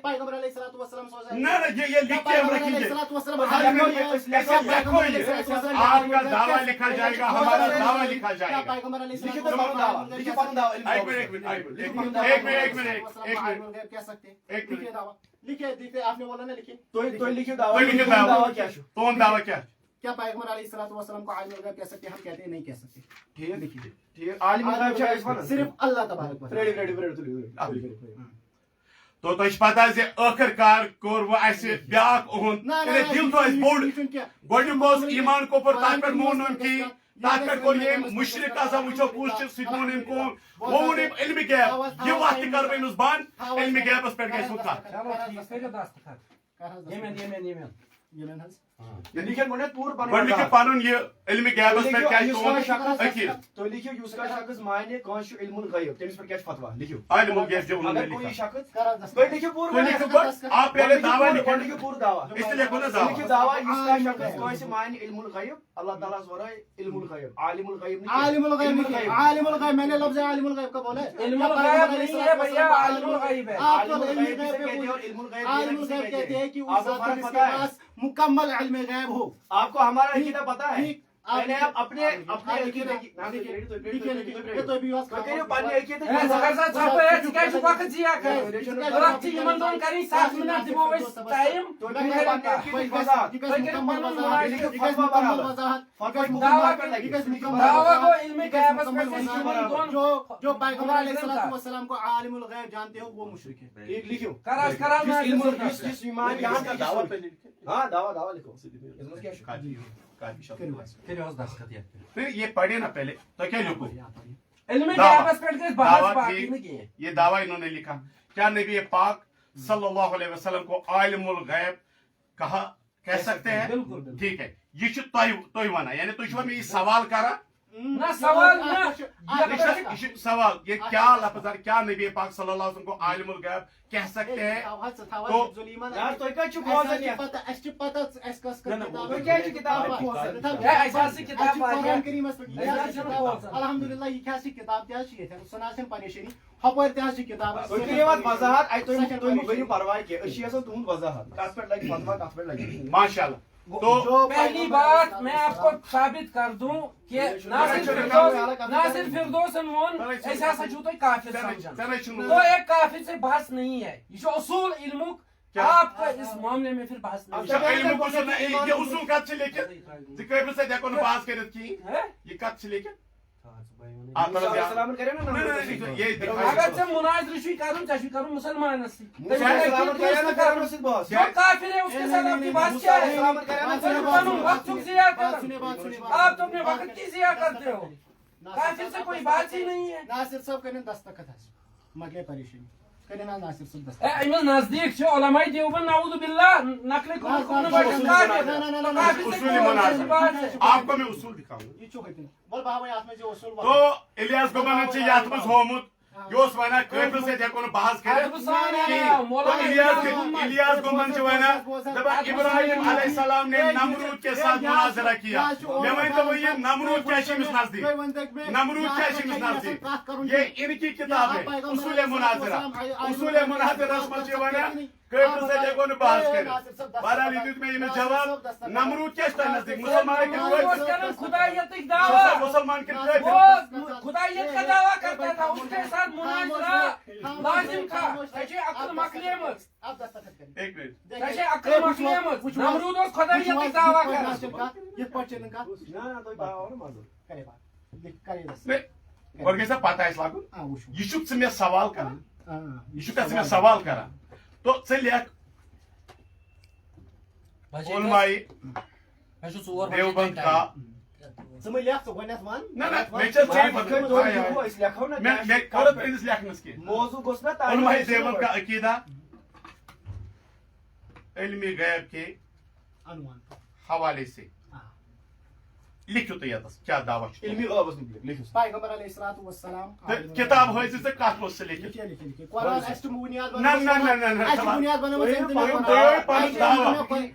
[SPEAKER 1] پیغمبر علیہ الصلوۃ والسلام
[SPEAKER 3] نہ یہ لکھ کے ہم رکھیں گے آپ کا دعویٰ لکھا جائے گا ہمارا دعویٰ لکھا جائے گا
[SPEAKER 1] پیغمبر علیہ کہہ سکتے لکھے آپ نے بولا نا لکھے
[SPEAKER 3] تو دعویٰ
[SPEAKER 1] کیا پیغمبر علیہ الصلوۃ والسلام کو عالم الغیب کہہ سکتے ہیں ہم کہتے ہیں نہیں کہہ سکتے
[SPEAKER 4] ٹھیک عالم الغیب
[SPEAKER 1] صرف اللہ تبارک و تعالی
[SPEAKER 3] تو تہ پتہ زِ ٲخر کار کوٚر وۄنۍ اَسہِ بیٛاکھ اوٚہُنٛد دِل تو اَسہِ بوٚڑ گۄڈنیُک اوس ایٖمان کۄپُر تتھ پٮ۪ٹھ مون نہٕ کِہیٖنۍ تتھ پٮ۪ٹھ کوٚر ییٚمۍ مُشرِک آسان وٕچھو کُس چھُ سُہ تہِ ووٚن أمۍ کوٚر وۄنۍ ووٚن أمۍ علمِ غیب یہِ وَتھ تہِ کَرٕ بہٕ أمِس بنٛد علمِ غیبس پٮ۪ٹھ گژھِ وۄنۍ کتھ گۄڈٕ پنُن یہِ علمِ غیبس پٮ۪ٹھ کیٛاہ چھُ تُہُنٛد عقیٖدٕ
[SPEAKER 4] تو لکھو یُس کانٛہہ شخص مانہِ کٲنٛسہِ چھُ علم الغیب تٔمِس پٮ۪ٹھ کیٛاہ چھُ فتوا لکھو
[SPEAKER 3] عالم الغیب جو انہوں نے
[SPEAKER 4] اگر کوئی
[SPEAKER 3] لکھا
[SPEAKER 4] شخص تُہۍ لکھِو پوٗرٕ
[SPEAKER 3] آپ پہلے دعویٰ لکھو
[SPEAKER 4] لکھِو پوٗرٕ دعوا
[SPEAKER 3] اس لیے لکھو نا
[SPEAKER 4] لکھِو
[SPEAKER 3] دعویٰ
[SPEAKER 4] دعوا یُس کانٛہہ شخص کٲنٛسہِ مانہِ علم الغیب اللہ تعالیٰ ہس ورٲے علم الغیب عالم الغیب
[SPEAKER 1] عالم الغیب عالم الغیب میں نے لفظ عالم الغیب کا بولا ہے
[SPEAKER 2] علم الغیب نہیں ہے بھیا عالم الغیب ہے
[SPEAKER 1] آپ تو عالم الغیب کہتے ہیں کہ اس ذات جس کے پاس مکمل علم غیب ہو
[SPEAKER 4] آپ کو ہمارا عقیدہ پتا ہے پہلے آپ اپنے عقیدے کی
[SPEAKER 1] تو بھی واس
[SPEAKER 4] پننے عقیدے
[SPEAKER 2] اے سگرسا چھاپے ہے کیا چھو وقت جیا کر رات یمن دون کریں 7 منٹ دمو اس ٹائم
[SPEAKER 4] تو پننے عقیدے کی وضاحت
[SPEAKER 2] دعویٰ کو علم غیب پر
[SPEAKER 1] جو پیغمبر علیہ الصلوۃ والسلام کو عالم الغیب جانتے ہو وہ مشرک ہے
[SPEAKER 4] ایک لکھو
[SPEAKER 2] کراش کرا میں
[SPEAKER 4] جس ایمان یہاں کا دعویٰ ہاں دعویٰ لکھو اس میں کیا
[SPEAKER 3] پھر یہ پڑھے نا پہلے تو کیا لکھو
[SPEAKER 2] علم
[SPEAKER 3] दावा
[SPEAKER 2] غیبس پٮ۪ٹھ گژھِ بحث
[SPEAKER 3] दावा
[SPEAKER 2] باقی
[SPEAKER 3] थी,
[SPEAKER 2] نہٕ کینٛہہ
[SPEAKER 3] ये दावा इन्होंने लिखा क्या नबी पाक सल्लल्लाहु अलैहि वसल्लम को आलिमुल गैब कहा कह सकते हैं
[SPEAKER 2] बिल्कुल, बिल्कुल।
[SPEAKER 3] ठीक है ये तोय वना यानी तुझ में ये सवाल करा
[SPEAKER 2] نہ سوال نہ
[SPEAKER 3] ये सवाल ये क्या लफ्ज है क्या नबी पाक सल्लल्लाहु अलैहि वसल्लम को आलिमुल गैब कह सकते हैं
[SPEAKER 4] यार तो क्या चुप हो जानी है तो क्या है किताब
[SPEAKER 1] अलहमदुलिल्लाह ये क्या किताब क्या सनासन परेशानी हपर तह किताब
[SPEAKER 4] तो ये बात वजाहत आई तो बनी परवाह के अशी असल तुम वजाहत कस पे लगी फतवा कस पे लगी
[SPEAKER 3] माशाल्लाह तो
[SPEAKER 2] पहली बात मैं आपको साबित कर दूं कि नासिर फिरदौसन वोन ऐसा हसा छु तुम काफिर समझन तो एक काफिर से बहस नहीं है ये उसूल इल्मुक आपका इस मामले में फिर बहस नहीं है
[SPEAKER 3] ये उसूल कत छ लेकिन जिक्र से देखो न बात करत की ये कत छ लेकिन
[SPEAKER 4] सलामत करे ना
[SPEAKER 3] ये
[SPEAKER 2] अगर से मुनाजिर शुई करूं चाहे करूं मुसलमान से
[SPEAKER 4] सलामत करे ना करो से बॉस
[SPEAKER 2] जो काफिर है उसके साथ आपकी बात क्या है
[SPEAKER 4] सलामत करे ना
[SPEAKER 2] वक्त जिया आप तो अपने वक्त की जिया करते हो काफिर से कोई बात ही नहीं है
[SPEAKER 1] नासिर साहब करें दस्तखत मगले परेशानी करें ना नासिर साहब दस्तखत
[SPEAKER 2] अमल नजदीक छो उलमाए देवबंद नाउज़ु बिल्लाह नकल
[SPEAKER 3] आपको मैं उसूल दिखाऊंगा
[SPEAKER 1] ये चो कहते हैं बोल बाबा याद में जो उसूल
[SPEAKER 3] तो इलियास गोमन चे यात में होमुत योस वना क्रेप से देखो न बहस करे तो इलियास गोमन चे वना जब इब्राहिम अलैहिस्सलाम ने नमरूद के साथ मुनाजरा किया मैं वही तो ये नमरूद क्या शिमिस नजदीक नमरूद क्या शिमिस नजदीक ये इनकी किताब है उसूल मुनाजरा में चे वना क्रेप से देखो न बहस करे बारह लिखित में ये जवाब नमरूद क्या नजदीक मुसलमान के
[SPEAKER 2] खुदायत का दावा
[SPEAKER 3] मुसलमान के
[SPEAKER 2] वो खुदायत का दावा करता था उसके साथ मुनाजरा लाजिम था ऐसे अक्ल मकलेमत
[SPEAKER 1] आप दस्तखत करें
[SPEAKER 3] एक मिनट
[SPEAKER 2] ऐसे अक्ल मकलेमत नमरूद और खुदायत का दावा कर
[SPEAKER 1] ये पढ़ने का
[SPEAKER 4] ना तो और मालूम
[SPEAKER 1] करे बात लिख करे दस
[SPEAKER 3] नहीं और कैसा पता है इस लागू
[SPEAKER 1] हां वो
[SPEAKER 3] यीशु से मैं सवाल करा
[SPEAKER 1] हां
[SPEAKER 3] यीशु का से मैं सवाल करा तो चल यार उलमाई देवबंद का
[SPEAKER 1] समय लिख तो गनस मान
[SPEAKER 3] ना ना मैं चल चाहिए
[SPEAKER 4] तो इस लिखो ना
[SPEAKER 3] मैं करत इस लिखनस के
[SPEAKER 4] मौजू गोसना
[SPEAKER 3] उलमाई देवबंद का अकीदा इल्मी गैब के
[SPEAKER 1] अनुमान
[SPEAKER 3] हवाले से लिखो तो याद क्या दावा
[SPEAKER 4] इल्मी गलबस लिखो
[SPEAKER 1] पैगंबर अलैहिस्सलातु वस्सलाम
[SPEAKER 3] किताब है जिसे काट से लिखो
[SPEAKER 1] लिखिए कुरान एस्ट बुनियाद
[SPEAKER 3] ना ना ना ना ना
[SPEAKER 1] एस्ट बुनियाद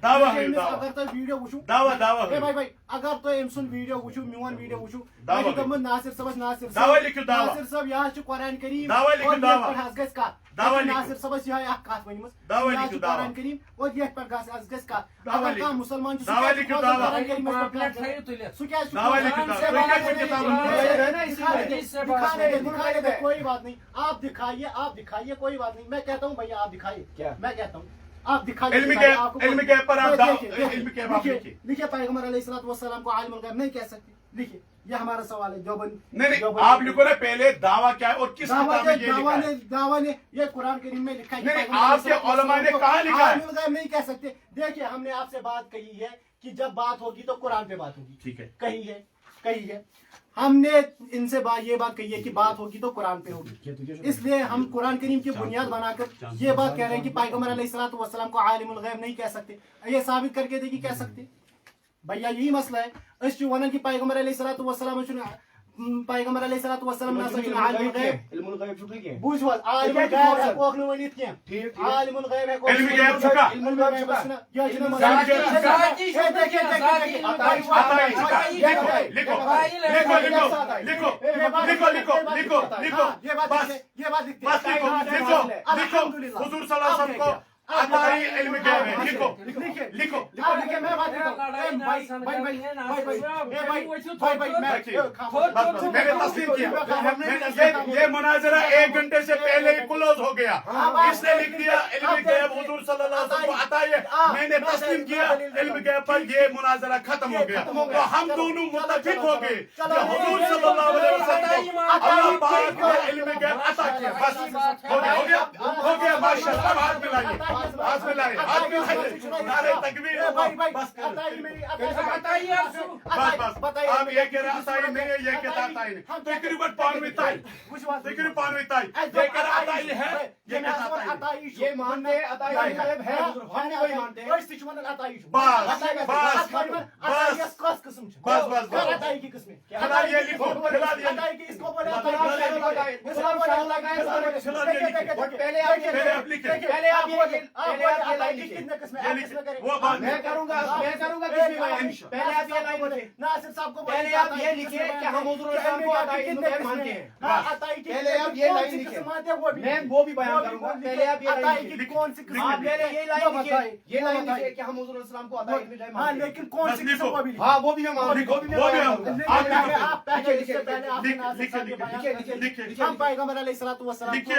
[SPEAKER 3] दावा
[SPEAKER 1] अगर तो वीडियो वुचू
[SPEAKER 3] दावा
[SPEAKER 1] ए भाई अगर तो एमसुन वीडियो वुचू मिवन वीडियो वुचू
[SPEAKER 3] दावा
[SPEAKER 1] दम नासिर सबस नासिर
[SPEAKER 3] दावा लिखो दावा
[SPEAKER 1] नासिर सब यहां छ कुरान करीम
[SPEAKER 3] दावा लिखो दावा
[SPEAKER 1] हस गस का
[SPEAKER 3] दावा लिखो
[SPEAKER 1] नासिर सबस यहां एक कात वनिमस
[SPEAKER 3] दावा लिखो दावा
[SPEAKER 1] कुरान करीम और ये पर हस गस का
[SPEAKER 3] दावा
[SPEAKER 1] अगर का मुसलमान
[SPEAKER 3] दावा लिखो दावा
[SPEAKER 1] कुरान करीम में
[SPEAKER 2] प्लेट है तो ले
[SPEAKER 1] सु क्या
[SPEAKER 3] दावा लिखो
[SPEAKER 1] दिखाने दे कोई बात नहीं आप दिखाइए कोई बात नहीं मैं कहता हूँ भैया आप दिखाइए
[SPEAKER 4] क्या
[SPEAKER 1] मैं कहता हूँ आप दिखाइए
[SPEAKER 3] इल्म के पर आप इल्म के आप
[SPEAKER 1] लिखिए पैगंबर अलैहिस्सलातु वस्सलाम को आलिमुल गैब नहीं कह सकते लिखिए ये हमारा सवाल है देवबंद
[SPEAKER 3] नहीं आप लिखो ना पहले दावा क्या है और किस किताब में ये लिखा है
[SPEAKER 1] दावा ने ये कुरान करीम में लिखा है
[SPEAKER 3] नहीं आपके उलमा ने कहाँ लिखा है
[SPEAKER 1] आलिमुल गैब नहीं कह सकते देखिए हमने आपसे बात कही है कि जब बात होगी तो कुरान पे बात होगी
[SPEAKER 3] ठीक है
[SPEAKER 1] कही है हमने इनसे ये बात कही है कि बात होगी तो कुरान पे होगी इसलिए हम कुरान करीम की बुनियाद बनाकर ये बात कह रहे हैं कि पैगंबर अलैहिस्सलातु वस्सलाम को आलिमुल गैब नहीं कह सकते ये साबित करके देखिए कह सकते भैया यही मसला है इस वन की पैगंबर अलैहिस्सलातु वस्सलाम पैगंबर अलैहिस्सलातु वस्सलाम ना सच आलिमुल गैब
[SPEAKER 4] इल्मुल गैब छुटी के
[SPEAKER 1] बुझवल आलिमुल गैब है कोक न वनित के
[SPEAKER 4] ठीक
[SPEAKER 1] आलिमुल गैब है
[SPEAKER 3] इल्म गैब छुका
[SPEAKER 1] इल्मुल गैब है ये जन
[SPEAKER 3] लिखो हुजूर सल्लल्लाहु अलैहि वसल्लम को अताई इल्म गैब है लिखो
[SPEAKER 1] मैं बात
[SPEAKER 3] मैंने तस्लीम किया ये मुनाजरा 1 घंटे से पहले ही क्लोज हो गया इसने लिख दिया इल्म गैब हुजूर सल्लल्लाहु अलैहि वसल्लम को अताई है मैंने तस्लीम किया इल्म गैब पर ये मुनाजरा खत्म हो गया तो हम दोनों मुत्तफिक हो गए हुजूर सल्लल्लाहु अलैहि वसल्लम को अल्लाह पाक ने इल्म गैब अता किया बस हो गया माशाअल्लाह, हाथ मिलाइए, हाथ मिलाइए, हाथ मिलाइए, नारे तकबीर, बस कर। बस आप ये कह रहे अताई नहीं है, ये कहता अताई नहीं, तकरीबन पानवी ताई, तकरीबन पानवी ताई, ये कह रहा अताई है, ये कहता अताई नहीं।
[SPEAKER 4] ये मानते हैं अताई गायब है, हम वही मानते हैं।
[SPEAKER 3] बस फिलहाल ये लिखो, फिलहाल ये
[SPEAKER 4] पहले आप लिखे, पहले आप ये लिखे,
[SPEAKER 3] वो बात
[SPEAKER 4] मैं करूंगा किसी बयान। पहले आप ये लाइन लिखे,
[SPEAKER 1] नासिर साहब को
[SPEAKER 4] पहले आप ये लिखे कि हम हुजूर इस्लाम को अताई इल्म गैब मानते हैं। पहले आप ये लाइन लिखे, मैं वो भी बयान करूंगा। पहले आप ये लाइन लिखे,
[SPEAKER 1] कौन सी किस्म?
[SPEAKER 4] आप पहले ये लाइन लिखे, ये लाइन लिखे कि हम हुजूर इस्लाम को अताई इल्म गैब
[SPEAKER 1] हाँ,
[SPEAKER 4] मानते हैं।
[SPEAKER 1] लेकिन कौन सी किस्म को भी लिखो?
[SPEAKER 4] हाँ, वो भी मैं मानूंगा, वो भी मैं बयान करूंगा।
[SPEAKER 1] आप पहले इससे पहले आपने नासिर साहब के बयान हम पैगंबर अलैहिस्सलातु वस्सलाम
[SPEAKER 3] लिखे।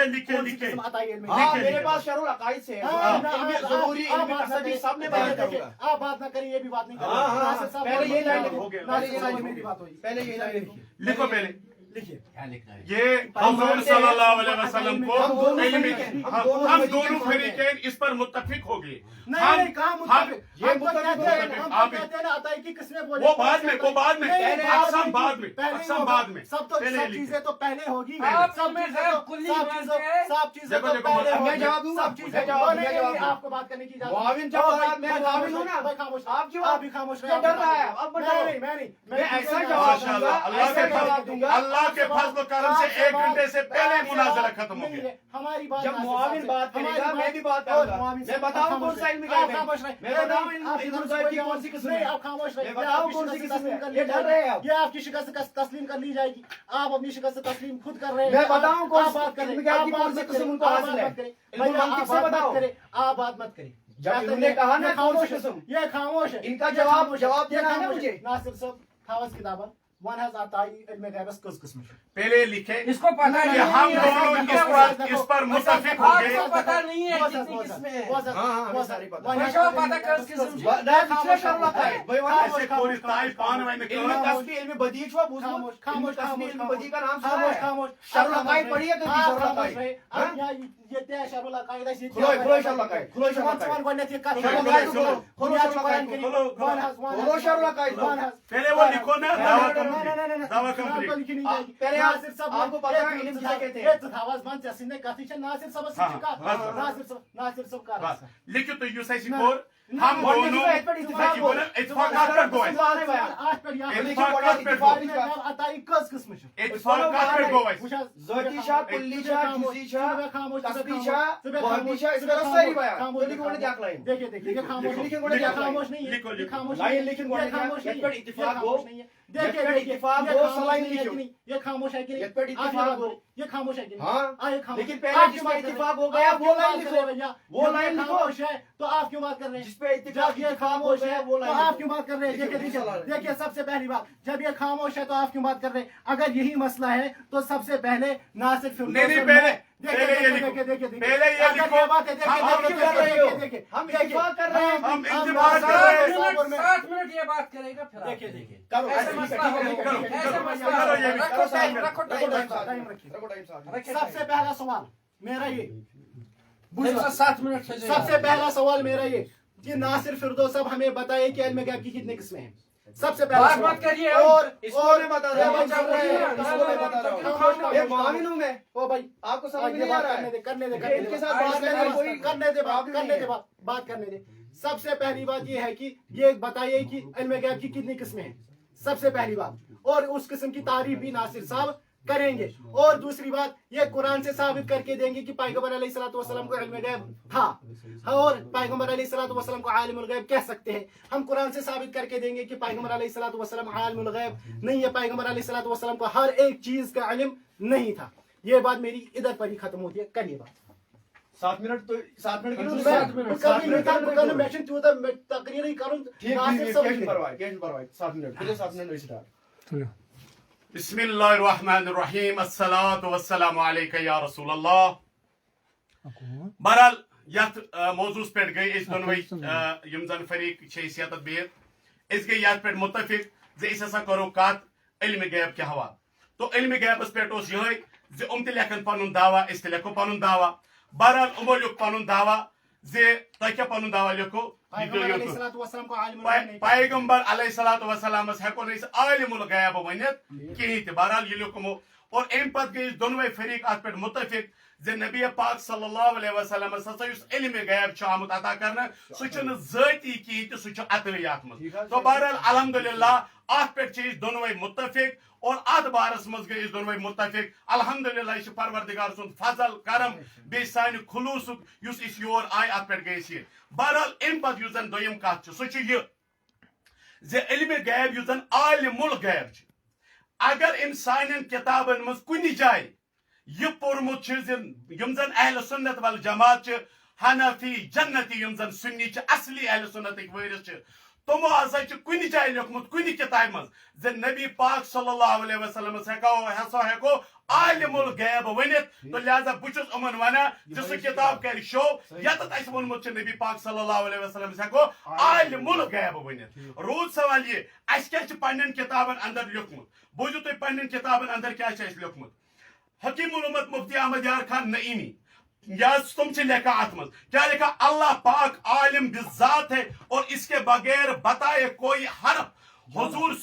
[SPEAKER 4] हाँ, मेरे पास शरुल अकाइद से है, ज़रूरी इल्म मक़सदी सब में बयान करूंगा।
[SPEAKER 1] आप बात ना करें, ये भी बात नहीं
[SPEAKER 4] हाँ, हाँ,
[SPEAKER 1] नासिर साहब
[SPEAKER 4] पहले ये लाइन लिखो,
[SPEAKER 1] नासिर साहब मेरी बात होगी।
[SPEAKER 4] पहले ये लाइन लिखो,
[SPEAKER 3] लिखो पहले
[SPEAKER 1] लिखिए
[SPEAKER 3] ये हुजूर सल्लल्लाहु अलैहि वसल्लम को
[SPEAKER 4] हम दोनों
[SPEAKER 3] इल्म
[SPEAKER 4] फरीक़ैन,
[SPEAKER 3] हम दोनों फरीक़ैन इस पर मुत्तफिक हो गए।
[SPEAKER 1] नहीं कहाँ मुत्तफिक?
[SPEAKER 4] ये
[SPEAKER 1] हम तो
[SPEAKER 4] मुत्तफिक
[SPEAKER 1] कहते हैं,
[SPEAKER 3] मुत्तफिक,
[SPEAKER 1] हम
[SPEAKER 3] आप
[SPEAKER 1] तो कहते हैं ना अताई की किस्में बोले।
[SPEAKER 3] वो बाद में
[SPEAKER 1] नहीं,
[SPEAKER 3] अक़सम बाद में,
[SPEAKER 1] पहले
[SPEAKER 3] अक़सम
[SPEAKER 1] होगा।
[SPEAKER 3] बाद में,
[SPEAKER 1] सब तो
[SPEAKER 3] पहले
[SPEAKER 1] सब
[SPEAKER 3] लिखे।
[SPEAKER 1] चीजें तो पहले होगी।
[SPEAKER 2] आप
[SPEAKER 1] सब
[SPEAKER 2] में
[SPEAKER 1] चीजें
[SPEAKER 2] गैर
[SPEAKER 1] तो
[SPEAKER 2] कुल्ली
[SPEAKER 1] सब
[SPEAKER 2] मानते
[SPEAKER 1] चीजें
[SPEAKER 2] हैं।
[SPEAKER 1] सब चीजें
[SPEAKER 3] देखो,
[SPEAKER 1] तो
[SPEAKER 3] देखो,
[SPEAKER 1] पहले
[SPEAKER 3] मैं
[SPEAKER 1] होगी।
[SPEAKER 4] जवाब दूंगा,
[SPEAKER 1] सब चीजें
[SPEAKER 4] मैं जवाब दूंगा,
[SPEAKER 1] नहीं,
[SPEAKER 4] जवाब दूंगा।
[SPEAKER 1] आपको बात करने की इजाजत
[SPEAKER 4] मुआविन
[SPEAKER 1] नहीं।
[SPEAKER 4] जवाब, मैं
[SPEAKER 1] भाई
[SPEAKER 4] मुआविन हूं ना।
[SPEAKER 1] भाई खामोश
[SPEAKER 4] आप क्यों-
[SPEAKER 1] आप भी खामोश रहे।
[SPEAKER 4] क्या डर रहा है? अब बताओ।
[SPEAKER 1] मैं नहीं
[SPEAKER 4] मैं ऐसा जवाब दूंगा, ऐसा जवाब दूंगा।
[SPEAKER 3] अल्लाह के फज़्ल करम से 1 घंटे से पहले मुनाज़रा खत्म हो गया।
[SPEAKER 1] हमारी बात
[SPEAKER 4] जब मुआविन बात करेगा, मैं भी बात करूंगा। मैं बताऊं कौन सा इल्म गैब है? मैं बताऊं इल्म गैब की कौन सी किस्म है?
[SPEAKER 1] आप खामोश रहिए।
[SPEAKER 4] मैं बताऊं कौन सी किस्म है? ये डर रहे हैं आप।
[SPEAKER 1] ये आपकी शिकस्त तस्लीम कर ली जाएगी। आप अपनी शिकस्त तस्लीम खुद कर रहे हैं।
[SPEAKER 4] मैं बताऊं कौन
[SPEAKER 1] आप
[SPEAKER 4] सी
[SPEAKER 1] बात करें।
[SPEAKER 4] इल्म गैब की कौन सी किस्म उनको हासिल है? इल्म मंतिक से बताओ।
[SPEAKER 1] आप बात मत करें।
[SPEAKER 4] जब इन्होंने कहा ना कौन सी किस्म,
[SPEAKER 1] ये खामोश है।
[SPEAKER 4] इनका जवाब देना है ना मुझे।
[SPEAKER 1] नासिर साहब थावस किताबा वन हैज अताई इल्म गैब कस किस्म है।
[SPEAKER 3] पहले लिखे
[SPEAKER 2] इसको पता
[SPEAKER 3] कि
[SPEAKER 2] नहीं
[SPEAKER 3] हम
[SPEAKER 2] है।
[SPEAKER 3] दोनों इस पर मुत्तफिक हो गए।
[SPEAKER 2] आपको पता नहीं है कितनी किस्में हैं।
[SPEAKER 4] हाँ, सारी पता।
[SPEAKER 2] वैसे वो पता कर किस्म
[SPEAKER 4] पिछले शरुल अकाइद, भाई वहाँ
[SPEAKER 3] ऐसे कोई ताई पान में
[SPEAKER 4] इल्म कस्बी, इल्म बदी छुआ बुजुर्ग,
[SPEAKER 1] खामोश,
[SPEAKER 4] इल्म
[SPEAKER 1] खामोश,
[SPEAKER 4] कस्बी, इल्म
[SPEAKER 1] खामोश,
[SPEAKER 4] बदी का नाम सुना
[SPEAKER 1] खामोश
[SPEAKER 4] है?
[SPEAKER 1] खामोश
[SPEAKER 4] शरुल अकाइद पढ़िए तो
[SPEAKER 1] आप
[SPEAKER 4] शरुल
[SPEAKER 1] खामोश
[SPEAKER 4] अकाइद।
[SPEAKER 1] रहे। आप यहाँ ये त्या शरुल अकाइद है।
[SPEAKER 4] खुलो शरुल अकाइद, खुलो शरुल अकाइद।
[SPEAKER 1] वन गणित ये कर
[SPEAKER 4] शरुल अकाइद खुलो, खुलो शरुल अकाइद खुलो, खुलो शरुल अकाइद खुलो।
[SPEAKER 3] पहले वो लिखो ना, दावा
[SPEAKER 1] नहीं
[SPEAKER 3] दावा कंप्लीट।
[SPEAKER 4] पहले आपको पता है इल्म किसे कहते हैं?
[SPEAKER 1] नासिर सब का
[SPEAKER 3] बस लिखो तो यूं सही कोर हम दोनों इत्फाकात पर गए। इत्फाकात पर गए।
[SPEAKER 4] ज़ातीशा, कुल्लीशा, जुज़ीशा, तस्बीशा, वहमीशा, इसका सही बयान। तो लिखो उन्हें जाक लाइन।
[SPEAKER 1] देखिए ये खामोश नहीं है।
[SPEAKER 3] लिखो, लिखो।
[SPEAKER 1] खामोश
[SPEAKER 4] लाइन लिखिन
[SPEAKER 1] ये
[SPEAKER 4] गोने
[SPEAKER 1] खामोश
[SPEAKER 4] का,
[SPEAKER 1] नहीं
[SPEAKER 4] ये पर
[SPEAKER 1] है।
[SPEAKER 4] इत्तिफाक
[SPEAKER 1] ये
[SPEAKER 4] हो।
[SPEAKER 1] खामोश नहीं है। देखिए
[SPEAKER 4] ये पर इत्तिफाक
[SPEAKER 1] ये
[SPEAKER 4] हो,
[SPEAKER 1] खामोश
[SPEAKER 4] सलाइन
[SPEAKER 1] नहीं है
[SPEAKER 4] लिखो।
[SPEAKER 1] कि नहीं? ये खामोश है कि नहीं?
[SPEAKER 4] ये पर इत्तिफाक हो।
[SPEAKER 1] ये खामोश है कि नहीं?
[SPEAKER 4] हाँ,
[SPEAKER 1] ये खामोश।
[SPEAKER 4] लेकिन पहले
[SPEAKER 1] आप
[SPEAKER 4] जिस
[SPEAKER 1] क्यों
[SPEAKER 4] पे
[SPEAKER 1] बात कर
[SPEAKER 4] इत्तिफाक
[SPEAKER 1] रहे हैं?
[SPEAKER 4] हो गया,
[SPEAKER 1] आप
[SPEAKER 4] वो
[SPEAKER 1] क्यों
[SPEAKER 4] लाइन
[SPEAKER 1] बात कर
[SPEAKER 4] लिखो।
[SPEAKER 1] रहे हैं भैया?
[SPEAKER 4] वो
[SPEAKER 1] जब
[SPEAKER 4] लाइन
[SPEAKER 1] ये
[SPEAKER 4] लिखो।
[SPEAKER 1] खामोश है तो आप क्यों बात कर रहे हैं?
[SPEAKER 4] जिस पे इत्तिफाक
[SPEAKER 1] जब ये खामोश है
[SPEAKER 4] वो
[SPEAKER 1] तो
[SPEAKER 4] लाइन
[SPEAKER 1] आप
[SPEAKER 4] लिखो।
[SPEAKER 1] क्यों बात कर रहे हैं?
[SPEAKER 4] लिखो,
[SPEAKER 1] देखिए
[SPEAKER 4] लिखो।
[SPEAKER 1] देखिए सबसे पहली बात, जब ये खामोश है तो आप क्यों बात कर रहे हैं? अगर यही मसला है तो सबसे पहले नासिर फिर
[SPEAKER 3] नहीं, पहले ये लिखो। पहले ये लिखो।
[SPEAKER 4] हम इत्तिफाक कर रहे हैं।
[SPEAKER 3] हम इंतजार कर रहे हैं।
[SPEAKER 2] 7 मिनट ये बात करेगा फिर आप
[SPEAKER 1] देखिए
[SPEAKER 4] करो,
[SPEAKER 2] ऐसे मसला हो
[SPEAKER 4] करो,
[SPEAKER 2] गया।
[SPEAKER 4] करो,
[SPEAKER 2] ऐसे
[SPEAKER 3] करो,
[SPEAKER 2] मसला
[SPEAKER 3] करो,
[SPEAKER 2] हो
[SPEAKER 3] ये
[SPEAKER 2] गया।
[SPEAKER 3] भी
[SPEAKER 2] रखो टाइम,
[SPEAKER 4] रखो
[SPEAKER 2] रखो
[SPEAKER 4] टाइम,
[SPEAKER 2] टाइम।
[SPEAKER 1] टाइम रखिए।
[SPEAKER 4] रखो टाइम साहब।
[SPEAKER 2] रखिए
[SPEAKER 1] सबसे पहला सवाल मेरा ये
[SPEAKER 2] टाइम। 7 मिनट से
[SPEAKER 1] सबसे पहला सवाल मेरा ये कि नासिर फिरदौस साहब हमें बताइए कि इल्म गैब की कितनी किस्में हैं? सबसे पहला
[SPEAKER 2] बात
[SPEAKER 1] सवाल।
[SPEAKER 2] मत करिए।
[SPEAKER 1] और
[SPEAKER 4] इसको मैं बता रहा हूँ,
[SPEAKER 1] ये
[SPEAKER 4] इसको मैं बता रहा हूँ। ये मुआविन हूँ मैं।
[SPEAKER 1] ओ भाई
[SPEAKER 4] आपको समझ
[SPEAKER 1] आगे
[SPEAKER 4] नहीं आ
[SPEAKER 1] बात
[SPEAKER 4] रहा
[SPEAKER 1] करने
[SPEAKER 4] है?
[SPEAKER 1] दे करने दे
[SPEAKER 4] ये
[SPEAKER 1] करने
[SPEAKER 4] इनके
[SPEAKER 1] दे
[SPEAKER 4] साथ बात करने में कोई
[SPEAKER 1] करने दे बात
[SPEAKER 4] प्रॉब्लम
[SPEAKER 1] करने
[SPEAKER 4] नहीं
[SPEAKER 1] दे
[SPEAKER 4] है।
[SPEAKER 1] बात करने दे। सबसे पहली बात ये है कि ये बताइए कि इल्म गैब की कितनी किस्में हैं? सबसे पहली बात, और उस किस्म की तारीफ भी नासिर साहब करेंगे। और दूसरी बात, ये कुरान से साबित करके देंगे कि पैगंबर अलैहिस्सलातु वस्सलाम को इल्म गैब था, और पैगंबर अलैहिस्सलातु वस्सलाम को आलिमुल गैब कह सकते हैं। हम कुरान से साबित करके देंगे कि पैगंबर अलैहिस्सलातु वस्सलाम आलिमुल गैब नहीं है, पैगंबर अलैहिस्सलातु वस्सलाम को हर एक चीज का इल्म नहीं था। ये बात मेरी इधर पर ही खत्म होती है। करिए बात।
[SPEAKER 4] 7 मिनट तो 7 मिनट की
[SPEAKER 2] 7 मिनट।
[SPEAKER 1] तकरीर ही करूं।
[SPEAKER 4] ठीक
[SPEAKER 1] नासिर
[SPEAKER 4] ठीक
[SPEAKER 1] सब
[SPEAKER 4] कैश परवाह 7 मिनट फिर 7 मिनट नहीं स्टार्ट।
[SPEAKER 3] बिस्मिल्लाहिर्रहमानिर्रहीम अस्सलातु वस्सलामु अलैका या रसूल अल्लाह। बहरहाल यथ मौजूस पे गई इस दोनों यम जन फरीक शैसियत बिहित इस गई यथ पे मुत्तफिक जे इस हसा करो कत इल्म गैब के हवाल। तो इल्म गैबस पे यह जे उम ते लेखन पनुन दावा इस ते लेखो पनुन दावा बहरहाल उमो लिख पन दावा जे तुम क्या पन दावा लिखो
[SPEAKER 1] पैगंबर अलैहिस्सलाम को आलिमुल गैब नहीं कहा।
[SPEAKER 3] पैगंबर अलैहिस्सलातु वस्सलाम हेको नस आलिमुल गैब वनित कहीं ते बहरहाल ये लिखमो और अम पत गई दोनवे फरीक अत पे मुतफिक जे नबी पाक सल्लल्लाहु अलैहि वसल्लम ससा इल्म गैब आमुत अता करना सह ज़ाती कहीं तो सह अतयात मज तो बहरहाल अल्हम्दुलिल्लाह अत पे दोनवे मुतफिक और अत बारस मज गई दोनवे मुतफिक अल्हम्दुलिल्लाह यह परवरदिगार सुन फजल करम बे सान खुलूसुक युस इस योर आय अत पे गई बहरहाल अम पत युस जन दोयम कत सह यह जे इल्म गैब युस जन आलिमुल गैब अगर इन सान किताबन मज कुन जाय यह पोर्मुत यम जन अहल सुन्नत वल जमात हनफी जन्नती यम जन सुन्नी असली अहल सुन्नत वरिस तमो हसा कुन जाय लिखमुत कुन किताब मज जे नबी पाक सल्लल्लाहु अलैहि वसल्लम हसा हेको आलिमुल गैब वनित तो लिहाजा बुचुस उमन वना जिस किताब कर शो यत अस वनमुत नबी पाक सल्लल्लाहु अलैहि वसल्लम हेको आलिमुल गैब वनित रूद सवाल ये अस क्या पन्न किताबन अंदर लिखमुत बोझो तुम पन्न किताबन अंदर क्या लिखमुत हकीमुल उम्मत मुफ्ती अहमद यार खान नईमी या तुम लिखा अत मज क्या लिखा अल्लाह पाक आलिम बिज़ात है और इसके बगैर बताए कोई हरफ हुजूर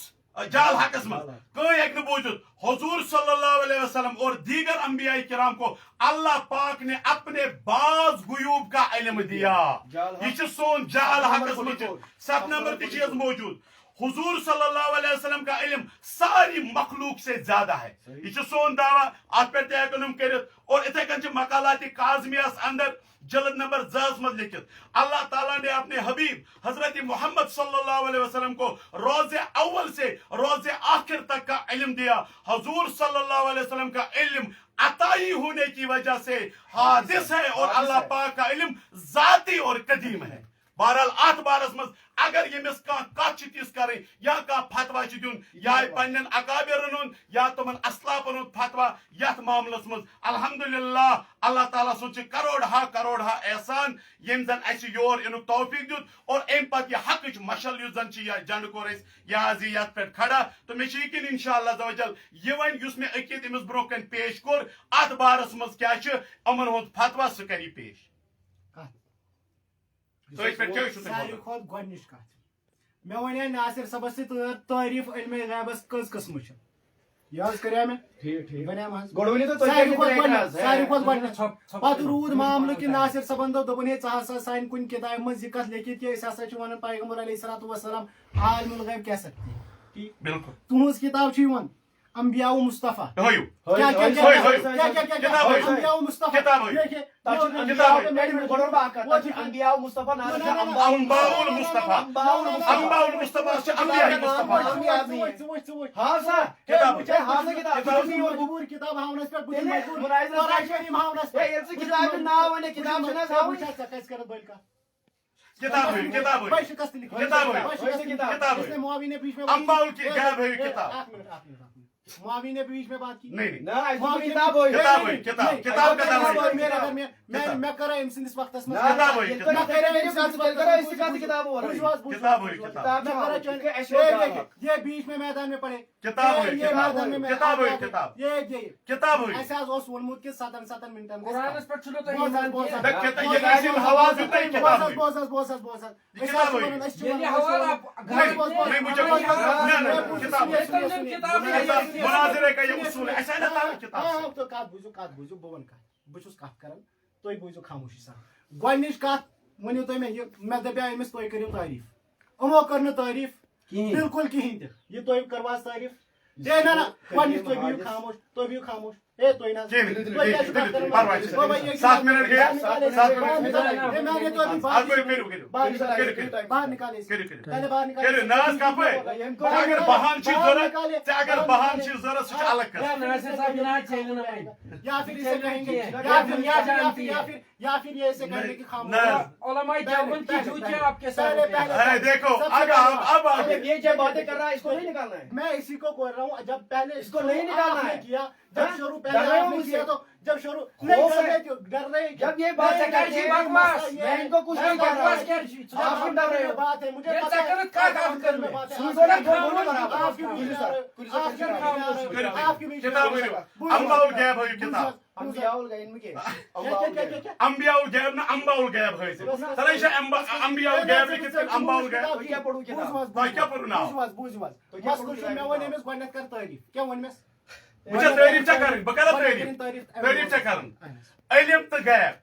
[SPEAKER 3] जाल हकस मज कोई एक बूझुत हुजूर सल्लल्लाहु अलैहि वसल्लम और दीगर अंबिया किराम को अल्लाह पाक ने अपने बाज गुयूब का इल्म दिया ये सोन जाल हकस मज 7 नंबर ती मौजूद हुजूर सल्लल्लाहु अलैहि वसल्लम का इल्म सारी मखलूक से ज्यादा है ये सोन दावा अत पे तयकनुम करित और इथे कन मकालात काज़मियास अंदर जल्द नंबर 10 मज लिखित अल्लाह ताला ने अपने हबीब हजरत मोहम्मद सल्लल्लाहु अलैहि वसल्लम को रोज़े अव्वल से रोज़े आखिर तक का इल्म दिया हुजूर सल्लल्लाहु अलैहि वसल्लम का इल्म अताई होने की वजह से हादिस है और अल्लाह पाक का इल्म जाती और कदीम है बहरहाल अत बारस मज अगर यमिस कत कर या फतवा दिन या पन्न अकाबिरन या तुमन असलाफन फतवा यथ मामलस मज अल्हम्दुलिल्लाह अल्लाह ताला सुन करोड़ हा एहसान यम जन अस योर इन तौफीक दुत और अम पत यह हक मशल युस जन जंड कोर यह यथ पे खड़ा तो मे यकीन इंशाअल्लाह अज़्ज़ वजल यह वन युस मे अकित अमिस ब्रो कन पेश कोर अत बारस मज क्या अमन हुंद फतवा सह करी पेश
[SPEAKER 1] सारी खुद गोनिश कत मे वन नासिर सबस तारीफ इल्म गैबस कस किस्म यह कर मे सारी खुद गोनिश पत रूद मामल कि नासिर सबन दोपन हे सा सान कुन किताब मज यह कत लिखित कि हसा वन पैगंबर अलैहिस्सलातु वस्सलाम आलिमुल गैब कह सकते
[SPEAKER 3] बिल्कुल
[SPEAKER 1] तुहज किताब वन अंबिया मुस्तफा
[SPEAKER 3] क्या
[SPEAKER 1] अंबिया मुस्तफा
[SPEAKER 4] अंबिया मुस्तफा
[SPEAKER 3] अंबाउल मुस्तफा अंबाउल मुस्तफा अंबिया मुस्तफा
[SPEAKER 4] हां सर
[SPEAKER 1] किताब हावनस पे
[SPEAKER 4] किताब नाम वन किताब सुना
[SPEAKER 1] कर बोल का
[SPEAKER 3] किताब
[SPEAKER 1] मुआविन ने बीच में
[SPEAKER 3] अंबाउल की गैब है किताब
[SPEAKER 1] मुआविन ने बीच में बात की
[SPEAKER 3] नहीं
[SPEAKER 1] किताब मैं कर इम सिंदिस वक्त में ये बीच में मैदान में पड़े
[SPEAKER 3] किताब
[SPEAKER 1] ऐसा वोनमुत कि 7 मिनटन
[SPEAKER 2] कुरानस पे छुलो तो
[SPEAKER 3] मुनाज़िरे का ये उसूल है ऐसा ना था किताब
[SPEAKER 1] तो कात बुझो बवन का बुझुस कत करन तोय बुझो खामोशी सा गोनिश कत वनियो तोय मैं दबया इमस तोय करियो तारीफ अमो करन तारीफ बिल्कुल कहीं ते ये तोय करवास तारीफ दे ना गोनिश तोय भी खामोश ए तोय ना
[SPEAKER 3] 7 मिनट गए 7 मिनट
[SPEAKER 1] मैंने तो अभी बाहर निकाले पहले बाहर निकाले
[SPEAKER 3] नाज का पे अगर बहान चीज जरूरत से अलग कर
[SPEAKER 2] नासिर साहब ना चैनल में
[SPEAKER 1] या फिर इसे कहेंगे या फिर ये ऐसे कहेंगे कि खामोश
[SPEAKER 2] उलमाए देवबंद की जूतियां आपके साथ
[SPEAKER 3] है देखो अब
[SPEAKER 4] ये जो बातें कर रहा है इसको नहीं निकालना है
[SPEAKER 1] मैं इसी को बोल रहा हूँ जब पहले
[SPEAKER 4] इसको नहीं निकालना है
[SPEAKER 1] किया जब शुरू पहले आपने किया तो जब शुरू नहीं कर रहे क्यों डर रहे
[SPEAKER 4] जब ये बात करते हैं बकवास मैं इनको कुछ नहीं कर रहा आप क्यों डर रहे हो
[SPEAKER 1] बात है मुझे
[SPEAKER 2] पता है का काम कर में
[SPEAKER 4] सुनो ना दोनों बराबर
[SPEAKER 1] आपकी बीच में
[SPEAKER 3] किताब अंबाउल गैब है किताब
[SPEAKER 4] अंबियाउल गैब में क्या
[SPEAKER 3] अंबियाउल गैब ना अंबाउल गैब है तले इसे अंबियाउल गैब लेकिन अंबाउल गैब
[SPEAKER 4] तो क्या पढ़ूं किताब
[SPEAKER 3] तो क्या पढ़ूं ना
[SPEAKER 1] मसलो मैं वन एमएस गडनेट कर तारीफ क्या वन एमएस
[SPEAKER 3] मुझे तारीफ क्या करें बकरा तारीफ क्या करें इल्म तो गैब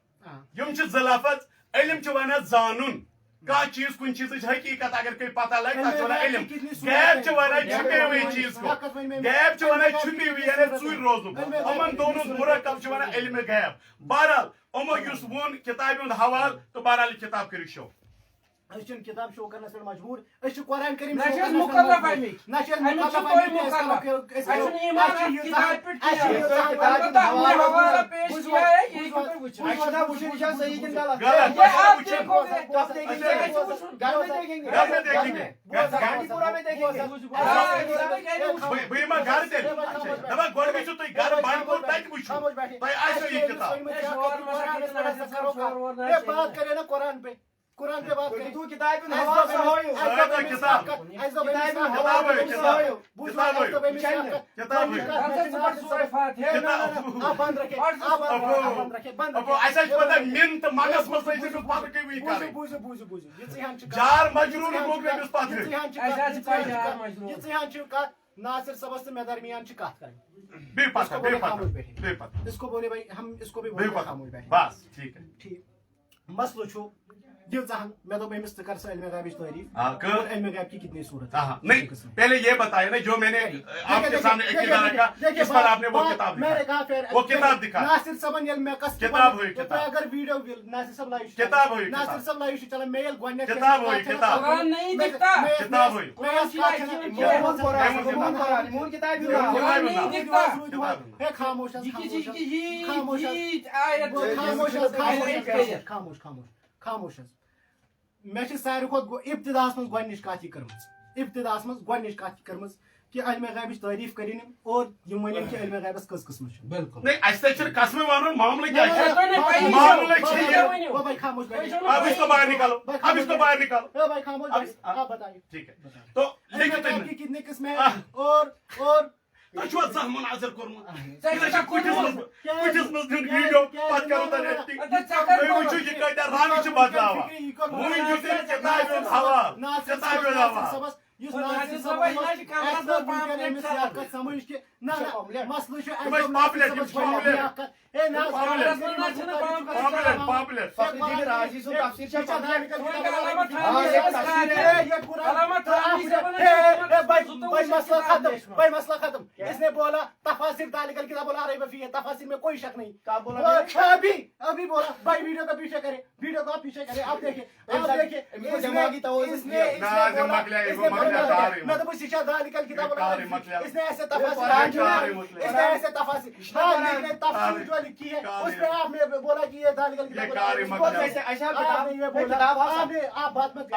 [SPEAKER 3] यम छ ज़लाफत इल्म छ वना जानून का चीज कुन चीज हकीकत अगर कोई पता लगे तो वना इल्म गैब छ वना छुपी हुई चीज को गैब छ वना छुपी हुई यानी चूर रोजु अमन दोनों मुरक्कब छ वना इल्म गैब बहरहाल अमो युस वोन किताब हुंद हवाल तो बहरहाल किताब करियो शो
[SPEAKER 1] अशन किताब शो करने से मजबूर अश कुरान करीम
[SPEAKER 2] नशल मुकल्लफ है
[SPEAKER 1] नशल
[SPEAKER 2] मुकल्लफ अशन ईमान किताब पे किताब हवाला पेश किया है यही पर
[SPEAKER 4] अच्छा वो निशा सही दिन डाला
[SPEAKER 3] गलत
[SPEAKER 2] ये आप देखो
[SPEAKER 4] कब देखेंगे घर में देखेंगे गांधीपुरा में देखेंगे
[SPEAKER 3] बीमा घर से दबा गोड़ में तो घर बांध को तक पूछो भाई आज ये किताब
[SPEAKER 1] ये बात करें ना कुरान पे बात करें
[SPEAKER 4] तू किताब में हवा से हो
[SPEAKER 3] किताब
[SPEAKER 1] आप बंद रखे
[SPEAKER 3] अब ऐसा पता मिनट मानस में से जो बात के हुई करे
[SPEAKER 1] बूझ
[SPEAKER 3] जार मजरूर लोग ने उस बात
[SPEAKER 1] ये का नासिर सबस में दरमियान ची बात करें
[SPEAKER 3] बेपता
[SPEAKER 1] इसको बोले भाई हम इसको भी
[SPEAKER 3] बेपता
[SPEAKER 1] खामोश बैठे
[SPEAKER 3] बस ठीक है
[SPEAKER 1] ठीक मसलो छो दिल जहां मैं तो बेमिस कर सा इल्म गैब तारीफ
[SPEAKER 3] हां
[SPEAKER 1] और इल्म गैब की कितनी सूरत
[SPEAKER 3] हां नहीं पहले ये बताया ना जो मैंने आपके सामने एक किताब रखा इस पर आपने वो किताब
[SPEAKER 1] मैंने कहा फिर
[SPEAKER 3] वो किताब दिखा
[SPEAKER 1] नासिर सबन यल मैं कस
[SPEAKER 3] किताब हुई किताब
[SPEAKER 1] अगर वीडियो नासिर सब लाइव
[SPEAKER 3] किताब हुई
[SPEAKER 1] नासिर सब लाइव चला मेल गवने
[SPEAKER 3] किताब हुई किताब
[SPEAKER 2] कुरान नहीं दिखता
[SPEAKER 3] किताब हुई
[SPEAKER 4] मूल किताब
[SPEAKER 2] कुरान नहीं दिखता
[SPEAKER 1] है खामोश खामोश मैं सारे खुद इब्तिदास मज गनिश कत इब्तिदास मज गनिश कत कि इल्म गैब तारीफ करें और यम वन कि इल्म गैबस कस किस्म
[SPEAKER 2] बिल्कुल
[SPEAKER 3] नहीं ऐसे कसम वालों मामले क्या है मामले चाहिए
[SPEAKER 1] वो भाई खामोश
[SPEAKER 3] अब इसको बाहर निकालो अब इसको बाहर निकालो
[SPEAKER 1] भाई खामोश आप बताइए
[SPEAKER 3] ठीक है तो
[SPEAKER 1] लिखित की कितने किस्में हैं और
[SPEAKER 3] तो जो सह मुनाजर करूँ कुछ दिन वीडियो बात करो तो नेटी मैं वो जो ये कहता रानी से बात लावा मुझे जो से किताब में हवा किताब में हवा
[SPEAKER 1] युस नासिर सब समझ के ना मसलो छ ए ना
[SPEAKER 3] पॉपुलर
[SPEAKER 4] फखरुद्दीन राजी सो तफसीर से
[SPEAKER 1] भाई मसला खत्म इसने बोला तफासिर तालिकल किताब बोला अरे बफी है तफासिर में कोई शक नहीं
[SPEAKER 4] क्या बोला
[SPEAKER 1] अभी बोला भाई वीडियो का पीछे करे वीडियो का पीछे करे आप देखिए
[SPEAKER 4] इनको दिमागी तवज्जो
[SPEAKER 1] इसने मैं तो कुछ शिक्षा तालिकल किताब बोला इसने ऐसे तफासिर तफसीर जो लिखी है उसमें आपने बोला कि ये तालिकल किताब आप बात मत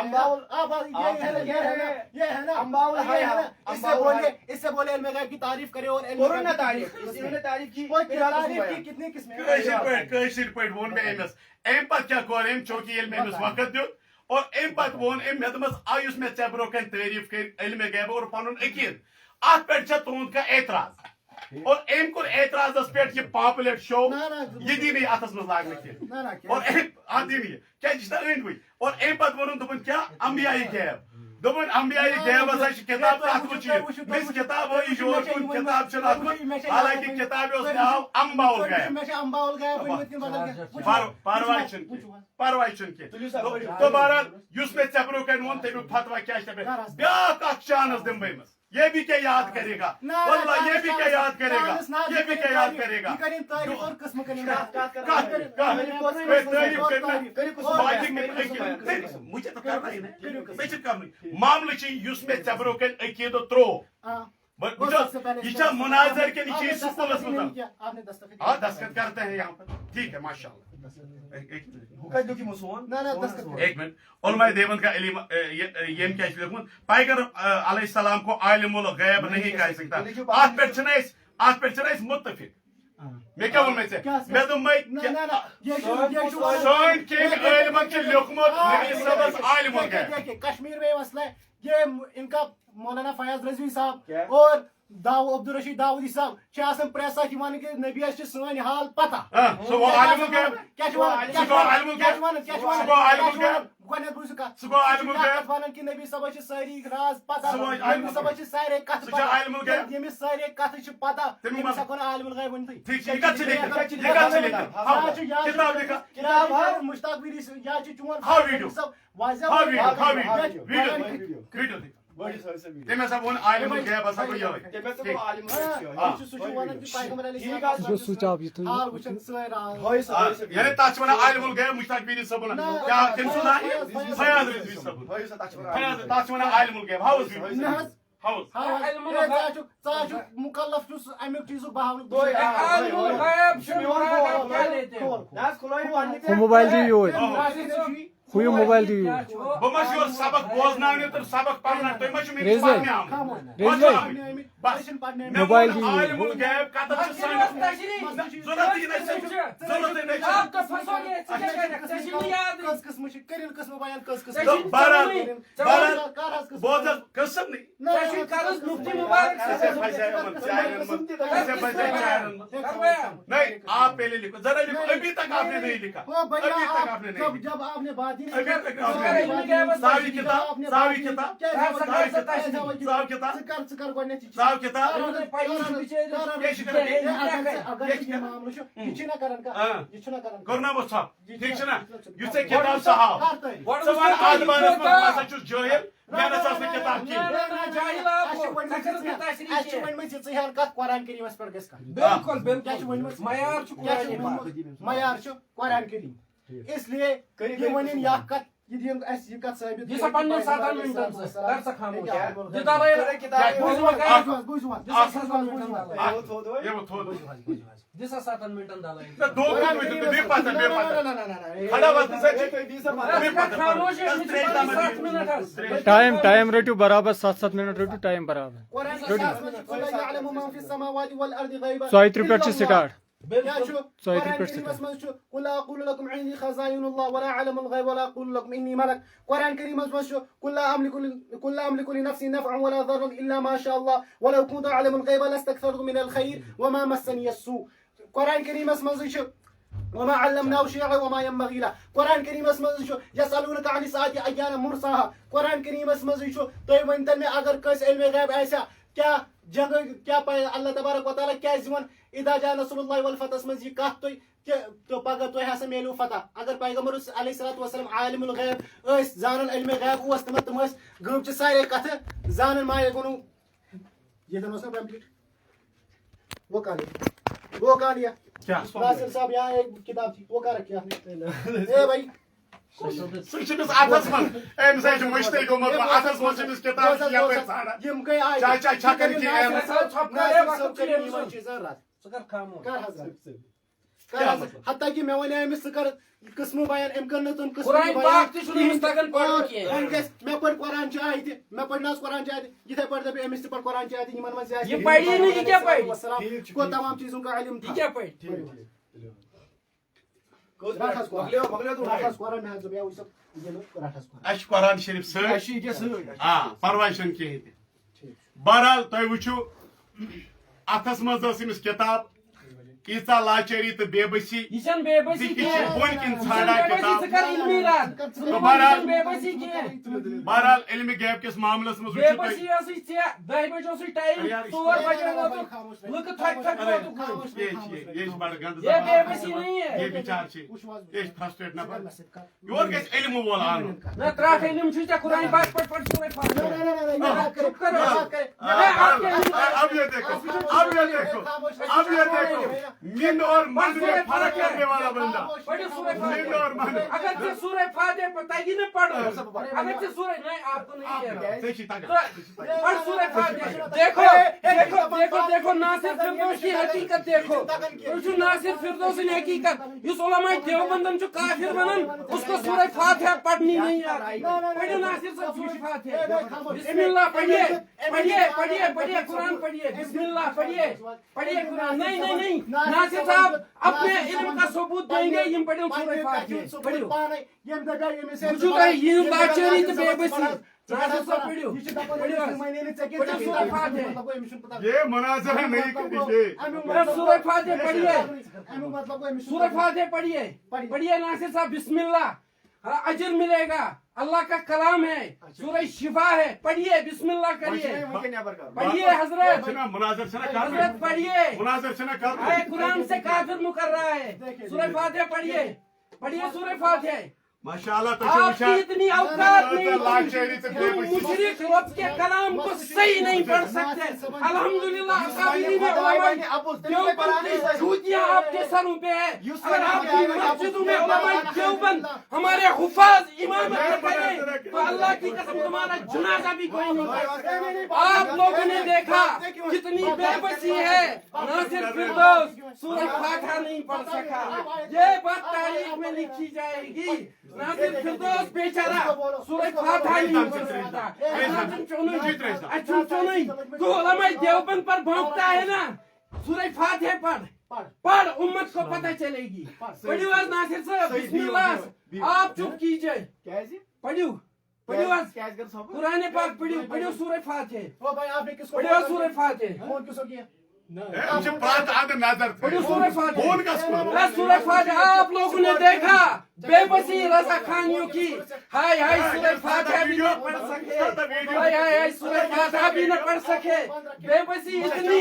[SPEAKER 1] ये है ना इससे बोले इल्म गैब की तारीफ करे और
[SPEAKER 4] तारीफ की
[SPEAKER 1] कितनी किस्में
[SPEAKER 3] कशिर पे वोन में एमएस एम पर क्या कोर एम चौकी एल में वक्त दियो और एम पर वोन एम मेदमस आयुष में चबरो कन तारीफ के इल्म गैब और पनुन अकीद आत पे छ तुंद का एतराज और एम को एतराज पे ये पॉपुलर शो ये दी नहीं आतस में लागने के और एम आदि नहीं क्या जिसदा एंड हुई और एम पर वोन दोपन क्या अंबियाई गैब दोपन अंबियाई गैब असा किताब अतमुची मिस किताब है जोर कुन किताब चला हालांकि किताब है उसने अंबाउल गैब परवाइचन के तो बहरहाल युस में चबरो कन वन तमिक फतवा क्या ब्याक अख चांस दिम बस ये भी क्या याद करेगा वल्लाह ये भी क्या याद करेगा ये भी क्या याद करेगा मुझे तो करना ही नहीं मामले युस में चबरो कन अकीद त्रो ये मुनाजर के नीचे स्कूल हाँ दस्तखत करते हैं यहाँ पर ठीक है माशाल्लाह एक मिनट उलमा देवबंद का ये क्या लिखुत पैगर अलैहिस्सलाम को आलिमुल गैब नहीं कह सकता आज पे मुत्तफिक मैं क्या बोल से मैं तो मैं सोन के इल्म के लिखमत नबी सबस आलिमुल गैब
[SPEAKER 1] कश्मीर में मसला है ये इनका मौलाना फयाज रजवी साहब और عبدالرشید داؤدی صاحب آسان پریس ساتھ کہ نبی اس سن حال پتہ
[SPEAKER 3] سُہ گوٚو عالمُ الغیب
[SPEAKER 1] کیا
[SPEAKER 3] سُہ گوٚو عالمُ الغیب سُہ گوٚو عالمُ الغیب
[SPEAKER 1] گۄڈنیٚتھ بوٗزِو کتھ
[SPEAKER 3] سُہ گوٚو عالمُ الغیب
[SPEAKER 1] ونان کہ نبی صٲبس چھِ سٲری راز پتہ
[SPEAKER 3] سُہ گوٚو عالمُ
[SPEAKER 1] نبی صٲبس چھِ سارے کتھ
[SPEAKER 3] سُہ چھُ عالمُ الغیب
[SPEAKER 1] ییٚمِس سارے کتھ چھِ پتہ
[SPEAKER 3] تمیُک
[SPEAKER 1] تٔمِس ہیٚکو نہٕ عالمُ الغیب ؤنتھٕے
[SPEAKER 3] ٹھیک چھُ یہِ کتھ چھُ لیکھِتھ یہِ کتھ چھُ لیکھِتھ ہاو کتاب لیکھا
[SPEAKER 1] کتاب مشتاق ویری یا چھِ چون
[SPEAKER 3] ہاو ویڈیو
[SPEAKER 1] واضح
[SPEAKER 3] ہاو ویڈیو ویڈیو
[SPEAKER 4] بڑی سر سے بھی
[SPEAKER 3] تٔمۍ ہسا ووٚن عالمُ الغیب ہسا گوٚو یِہوٚے
[SPEAKER 1] سُہ چھُ ونان کہ پیغمبر علیہ
[SPEAKER 6] جو سوئچ آف یہ تو
[SPEAKER 1] حال وٕچھان سٲنۍ راز
[SPEAKER 3] یعنی تتھ چھِ ونان عالمُ الغیب مشتاق ویری صٲبُن کیٛاہ تٔمۍ سُنٛد ناو فیاض رضوی صٲبُن فیاض تتھ چھِ ونان عالمُ الغیب ہاوُس
[SPEAKER 1] نہ حظ
[SPEAKER 3] ہاوُس
[SPEAKER 1] ژٕ مُکلف چھُس امیُک چیٖزُک بہاونُک
[SPEAKER 6] وہ موبائل دی ہوئے ہوئی موبائل دی ہوئے
[SPEAKER 3] بہٕ ما چھُس یورٕ سبق بوزناونہِ تہٕ سبق پرناونہِ تُہۍ ما چھِو مےٚ نِش
[SPEAKER 6] ریزے
[SPEAKER 3] پرنہِ آمٕتۍ
[SPEAKER 6] ریز بھائی
[SPEAKER 3] مےٚ
[SPEAKER 6] موبائل
[SPEAKER 3] ووٚن
[SPEAKER 6] دی ہوئی
[SPEAKER 3] عالمُ الغیب کتٮ۪تھ چھُ سٲنِس ضروٗرتٕے نہٕ
[SPEAKER 1] کٔژ قٕسمہٕ چھِ کٔرِل قٕسمہٕ بیان کٔژ
[SPEAKER 3] بہرحال بوز حظ قٕسم نہیں آپ پہلے لکھو ذرا لکھو ابھی تک آپ نے نہیں لکھا ابھی تک آپ نے نہیں لکھا
[SPEAKER 1] جب آپ نے بات ہی
[SPEAKER 3] ابھی تک آپ نے نہیں لکھا ساوی کتاب ساوی کتاب
[SPEAKER 1] ژٕ کر گۄڈنیٚتھ
[SPEAKER 3] ساوی کتاب
[SPEAKER 1] یہ چھُنہ کران یہ چھُنہ کران
[SPEAKER 3] کرنامو ژھۄپ ٹھیک چھُ نا یُس ژےٚ کتاب سُہ ہاو ژٕ وَن آدمانس منٛز بہٕ ہسا چھُس جٲہِل مےٚ نہ سا ٲس نہٕ کتاب کِہیٖنۍ
[SPEAKER 1] ژٕ ہیٚن کتھ قرآن کریٖمس پٮ۪ٹھ گژھِ کتھ
[SPEAKER 2] بالکل بالکل معیار چھُ قرآنِ پاک
[SPEAKER 1] معیار چھُ قرآن کریم اس لیے یہ ونن یہ کتھ یہ دین اس یہ کتھ ثابت
[SPEAKER 2] یہ سا پنن 7 منٹن کر سا خاموش یہ دس 7 منٹن دلائی
[SPEAKER 3] دو بے پتہ کھڑا وقت
[SPEAKER 2] خاموش 7 منٹ
[SPEAKER 6] ٹائم رٹو برابر 7 منٹ رٹو ٹائم برابر ژۄیہِ ترٕٛہ پٮ۪ٹھ چھُ سٹارٹ
[SPEAKER 1] قل اقول لكم عندي خزائن الله ولا اعلم الغيب ولا اقول لكم اني ملك قرآن كريم قل لا املك لنفسي نفعا ولا ضرا الا ما شاء الله ولو كنت اعلم الغيب لاستكثرت من الخير وما مسني السوء قرآن كريم وما علمناه شيئا وما ينبغي له قرآن كريم يسألونك عن الساعة ايان مرساها قرآن كريم تُہۍ ؤنۍتن مےٚ اگر کٲنٛسہِ علمِ غیب آسیا کیٛاہ جنگ کیا اللہ تبارک و تعالیٰ کیٛازِ ووٚن اذا جاء نصر الله والفتح منٛز یہِ کتھ تُہۍ کہ پگہ تۄہہِ ہسا میلیو فتح اگر پیغمبر علیہ الصلوۃ والسلام عالم الغیب ٲسۍ زانن علمِ غیب اوس تِم ٲسۍ غٲبچہِ سارے کتھٕ زانن ماے گوٚو ییٚتٮ۪ن اوس نا کمپلیٹ وہ کہاں لیا ناصر صاحب یہاں ایک کتاب تھی وہ کہاں رکھی آپ نے اے بھائی
[SPEAKER 3] سُہ چھُنس اتھس منٛز أمِس ہے چھُ مٔشتٕے گوٚمُت اتھس منٛز چھُنس کِتاب
[SPEAKER 1] یِم گٔے آے
[SPEAKER 3] چاچا چھکن کی
[SPEAKER 1] حتیٰ کہ مےٚ ونے أمِس ژٕ کر قٕسمہٕ بیان أمۍ کٔر نہٕ تِم
[SPEAKER 2] قرآن پاک تہِ چھُنہٕ أمِس تگان پرُن
[SPEAKER 1] بیان مےٚ پٔر قرآن چہِ آیتہِ مےٚ پٔر نہ حظ قرآن چہِ آیتہِ یِتھے پٲٹھۍ دَپہِ أمِس تہِ پٔر قرآن چہِ آیتہِ یِمن منٛز
[SPEAKER 2] یہ پڑھی نہیں یہ کیا پڑھی
[SPEAKER 1] کو تمام چیزوں کا علم
[SPEAKER 2] یہ
[SPEAKER 1] تھا
[SPEAKER 2] کیا پڑھی
[SPEAKER 3] اَسہِ چھُ قرآن شریف سۭتۍ پرواے چھُنہٕ کِہیٖنۍ تہِ بہرحال تُہۍ وٕچھِو اتھس منٛز ٲس أمِس کِتاب ییٖژاہ لاچٲری تہٕ بے بسی
[SPEAKER 2] یہ چھن بے بسی
[SPEAKER 3] یہِ چھِ بۄن کِنۍ ژھانڈان کِتاب
[SPEAKER 2] ژٕ کر علمی رد
[SPEAKER 3] تہٕ بہرحال
[SPEAKER 2] بے بسی کینٛہہ
[SPEAKER 3] بہرحال علمِ غیب کِس معاملس منٛز
[SPEAKER 2] بے
[SPEAKER 3] وٕچھِو
[SPEAKER 2] بسی
[SPEAKER 3] تُہۍ
[SPEAKER 2] ٲسٕے ژےٚ 10 بجے اوسُے ٹایم 4 بجے ووتُکھ لُکہٕ تھۄکہِ تھۄکہِ ووتُکھ
[SPEAKER 3] یہ چھُ بڑٕ گنٛدٕ
[SPEAKER 2] یہ بے
[SPEAKER 3] زبان
[SPEAKER 2] بسی نہیں ہے
[SPEAKER 3] یہ بِچار چھِ یہ چھِ فرسٹریٹ نفر یور گژھِ علمہٕ وول اَنُن
[SPEAKER 2] نہ ترٛٹھ علم چھُے ژےٚ قرآن پاک پٮ۪ٹھ پڑھ سورہ فاتحہ چُپ کر
[SPEAKER 3] اب یہ دیکھو من اور من میں فرق کرنے والا بندہ من اور من
[SPEAKER 2] اگر ژےٚ سورہ فاتحہ تگی نہٕ پڑھُن اگر ژےٚ سورہ نہیں آپ کو نہیں کہنا پڑھ سورہ فاتحہ دیکھو دیکھو دیکھو دیکھو ناصر فردوس کی حقیقت دیکھو تُہۍ چھُو ناصر فردوسٕنۍ حقیقت یُس علماء دیوبندن چھُ کافر ونان اس کو سورہ فاتحہ پڑھنی نہیں آتی پڑھو ناصر صاحب سورہ فاتحہ بسم اللہ پڑھیے پڑھیے پڑھیے پڑھیے قرآن پڑھیے بسم اللہ پڑھیے پڑھیے قرآن نہیں نہیں نہیں नासिर साहब अपने इल्म का सबूत देंगे यम पढ़ो सूरह फातिहा पढ़ो बुझु तय यम लाचारी तो बेबसी नासिर साहब पढ़ो पढ़ो सूरह फातिहा
[SPEAKER 3] ये मुनाज़रा नहीं करेंगे
[SPEAKER 2] सूरह फातिहा पढ़िए सूरह फातिहा पढ़िए पढ़िए नासिर साहब बिस्मिल्लाह अजर मिलेगा अल्लाह का कलाम है सूरह शिफा है पढ़िए बिस्मिल्लाह करिए पढ़िए हजरत हजरत पढ़िए आए कुरान से काफिर मुकर रहा है सूरह फातिहा पढ़िए पढ़िए सूरह फातिहा
[SPEAKER 3] माशाअल्लाह
[SPEAKER 2] आपकी इतनी औकात नहीं मुशरिक रब के कलाम को सही नहीं पढ़ सकते अल्हम्दुलिल्लाह अकाबिरीन उलमा देवबंद की जूतियां आपके सरों पे है अगर आपकी मस्जिदों में उलमा देवबंद हमारे हुफाज इमामत करें तो अल्लाह की कसम तुम्हारा जनाजा भी कोई नहीं पढ़ेगा आप लोगों ने देखा कितनी बेबसी है नासिर फिरदौस सूरह फातिहा नहीं पढ़ सका ये बात तारीख में लिखी जाएगी नासिर फिरदौस बेचारा सूरह फातिहा नहीं पढ़ सकता तो उलमा देवबंद पर भौंकता है ना सूरह फातिहा पढ़ उम्मत को पता चलेगी पढ़ियो आज नासिर साहब बिस्मिल्लाह आप चुप कीजिए पढ़ियो पढ़ियो आज कुरान पाक पढ़ियो सूरह फातिहा पढ़ियो सूरह फातिहा सूरह फातिहा आप लोगों ने देखा बेबसी रजा खानियों की हाय हाय सूरह फातिहा भी न पढ़ सके हाय हाय सूरह फातिहा भी न पढ़ सके बेबसी इतनी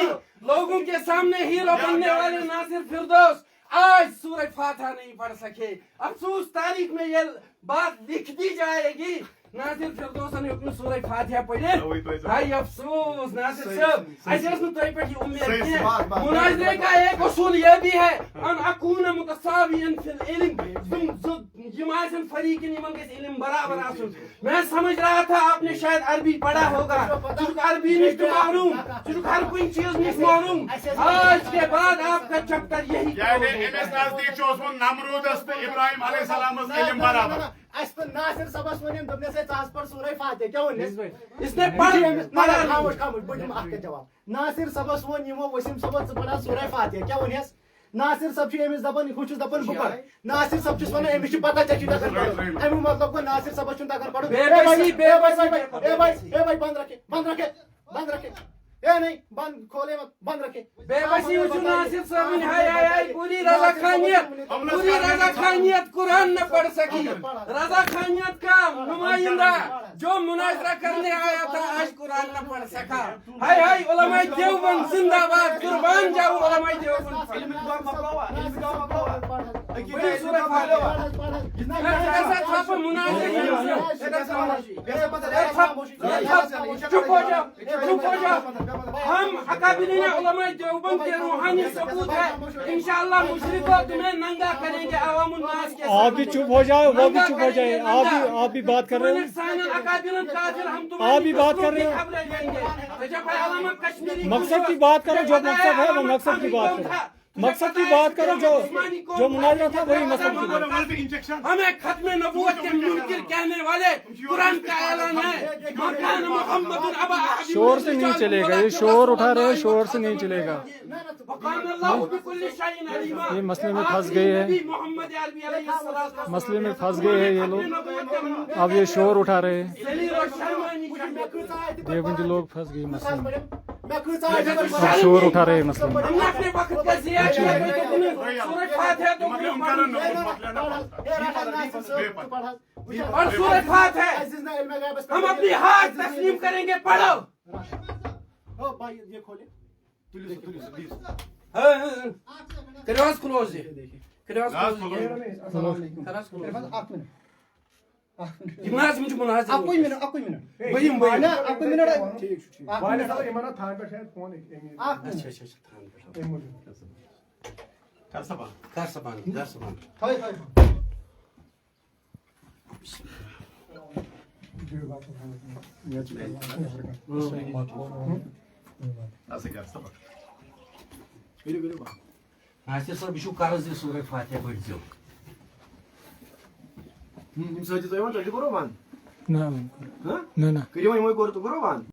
[SPEAKER 2] लोगों के सामने हीरो बनने वाले नासिर फिरदौस आज सूरह फातिहा नहीं पढ़ सके अफसोस तारीख में ये बात लिख दी जाएगी नासिर फिरदौस ने अपनी सूरह फातिहा पढ़े हाय अफसोस नासिर साहब ऐसे उसने तो पे की उम्मीद की मुनाज़रे का एक उसूल ये भी है अन अकून मुतसावियन फिल इल्म जमाअतन फरीकिन इमन के इल्म बराबर आसुन मैं समझ रहा था आपने शायद अरबी पढ़ा होगा चूंकि अरबी नहीं तो मालूम चूंकि हर कोई चीज नहीं मालूम आज के बाद आपका चैप्टर यही
[SPEAKER 3] यानी एमएस नजदीक जो उसमें नमरूद पे इब्राहिम अलैहिस्सलाम इल्म बराबर
[SPEAKER 1] नासिर सबस वनिम दबने से तास पर सूरह फातिहा क्या वनिस
[SPEAKER 2] इसने पढ़ा
[SPEAKER 1] खामोश खामोश बड़म आके जवाब नासिर सबस वन यमो वसीम सबस पढ़ा सूरह फातिहा क्या वनिस नासिर सब छी एमिस दबन खुश दबन बुकर नासिर सब छी वने एमिस पता चची दकर पढ़ो एमु मतलब को नासिर सबस छु दकर पढ़ो बेबसी ए भाई बंद रखे ए नहीं बंद खोले मत बंद रखे
[SPEAKER 2] बेबसी उस नासिर साहब ने हाय पूरी रजा खानियत कुरान न पढ़ सकी रजा खानियत का नुमाइंदा जो मुनाज़रा करने आया था आज कुरान न पढ़ सका हाय उलमा देवबंद जिंदाबाद कुर्बान जाओ उलमा देवबंद सूरह फातिहा ऐसा छाप मुनाज़रे चुप हो जाओ हम अकाबिरीन उलमा देवबंद के रूहानी सबूत है इंशाअल्लाह मुशरिकों तुम्हें नंगा करेंगे अवामुन नास के
[SPEAKER 6] आप भी चुप हो जाओ वो भी चुप हो जाए आप भी बात कर रहे हो आप भी बात कर रहे हो मकसद की बात करो जो मकसद है वो मकसद की बात करो मकसद की बात करो जो मुनाज़रा था वही मकसद की बात
[SPEAKER 2] हमें खत्म नबूवत के मुनकिर कहने वाले कुरान का ऐलान है मकान मोहम्मद अबा
[SPEAKER 6] शोर से नहीं चलेगा ये शोर उठा रहे हैं शोर से नहीं चलेगा ये मसले में फंस गए हैं मसले में फंस गए हैं ये लोग अब ये शोर उठा रहे हैं देवबंदी लोग फंस गए मसले में अब शोर उठा रहे हैं मसले में
[SPEAKER 2] और सूरह फातिहा हम अपनी हाथ तस्लीम करेंगे पढ़ो
[SPEAKER 1] ये खोले
[SPEAKER 2] close close Gimnaz mı cumhuriyet?
[SPEAKER 1] Akkoy minut.
[SPEAKER 2] Bayım.
[SPEAKER 1] Akkoy minut.
[SPEAKER 5] वाले साला इमाना थान पे शायद फोन है
[SPEAKER 2] अच्छा
[SPEAKER 3] कर सबा
[SPEAKER 2] कर सबान
[SPEAKER 1] Hayır.
[SPEAKER 3] Nasıl कर सबा
[SPEAKER 1] Biri bak.
[SPEAKER 2] Nasıl sonra bir şu karızı Sure Fatiha koyacağım.
[SPEAKER 4] Sadece sayma, sadece koro man.
[SPEAKER 6] ना
[SPEAKER 4] Ha?
[SPEAKER 6] ना ना
[SPEAKER 4] Kiri mo imoy koro to koro man.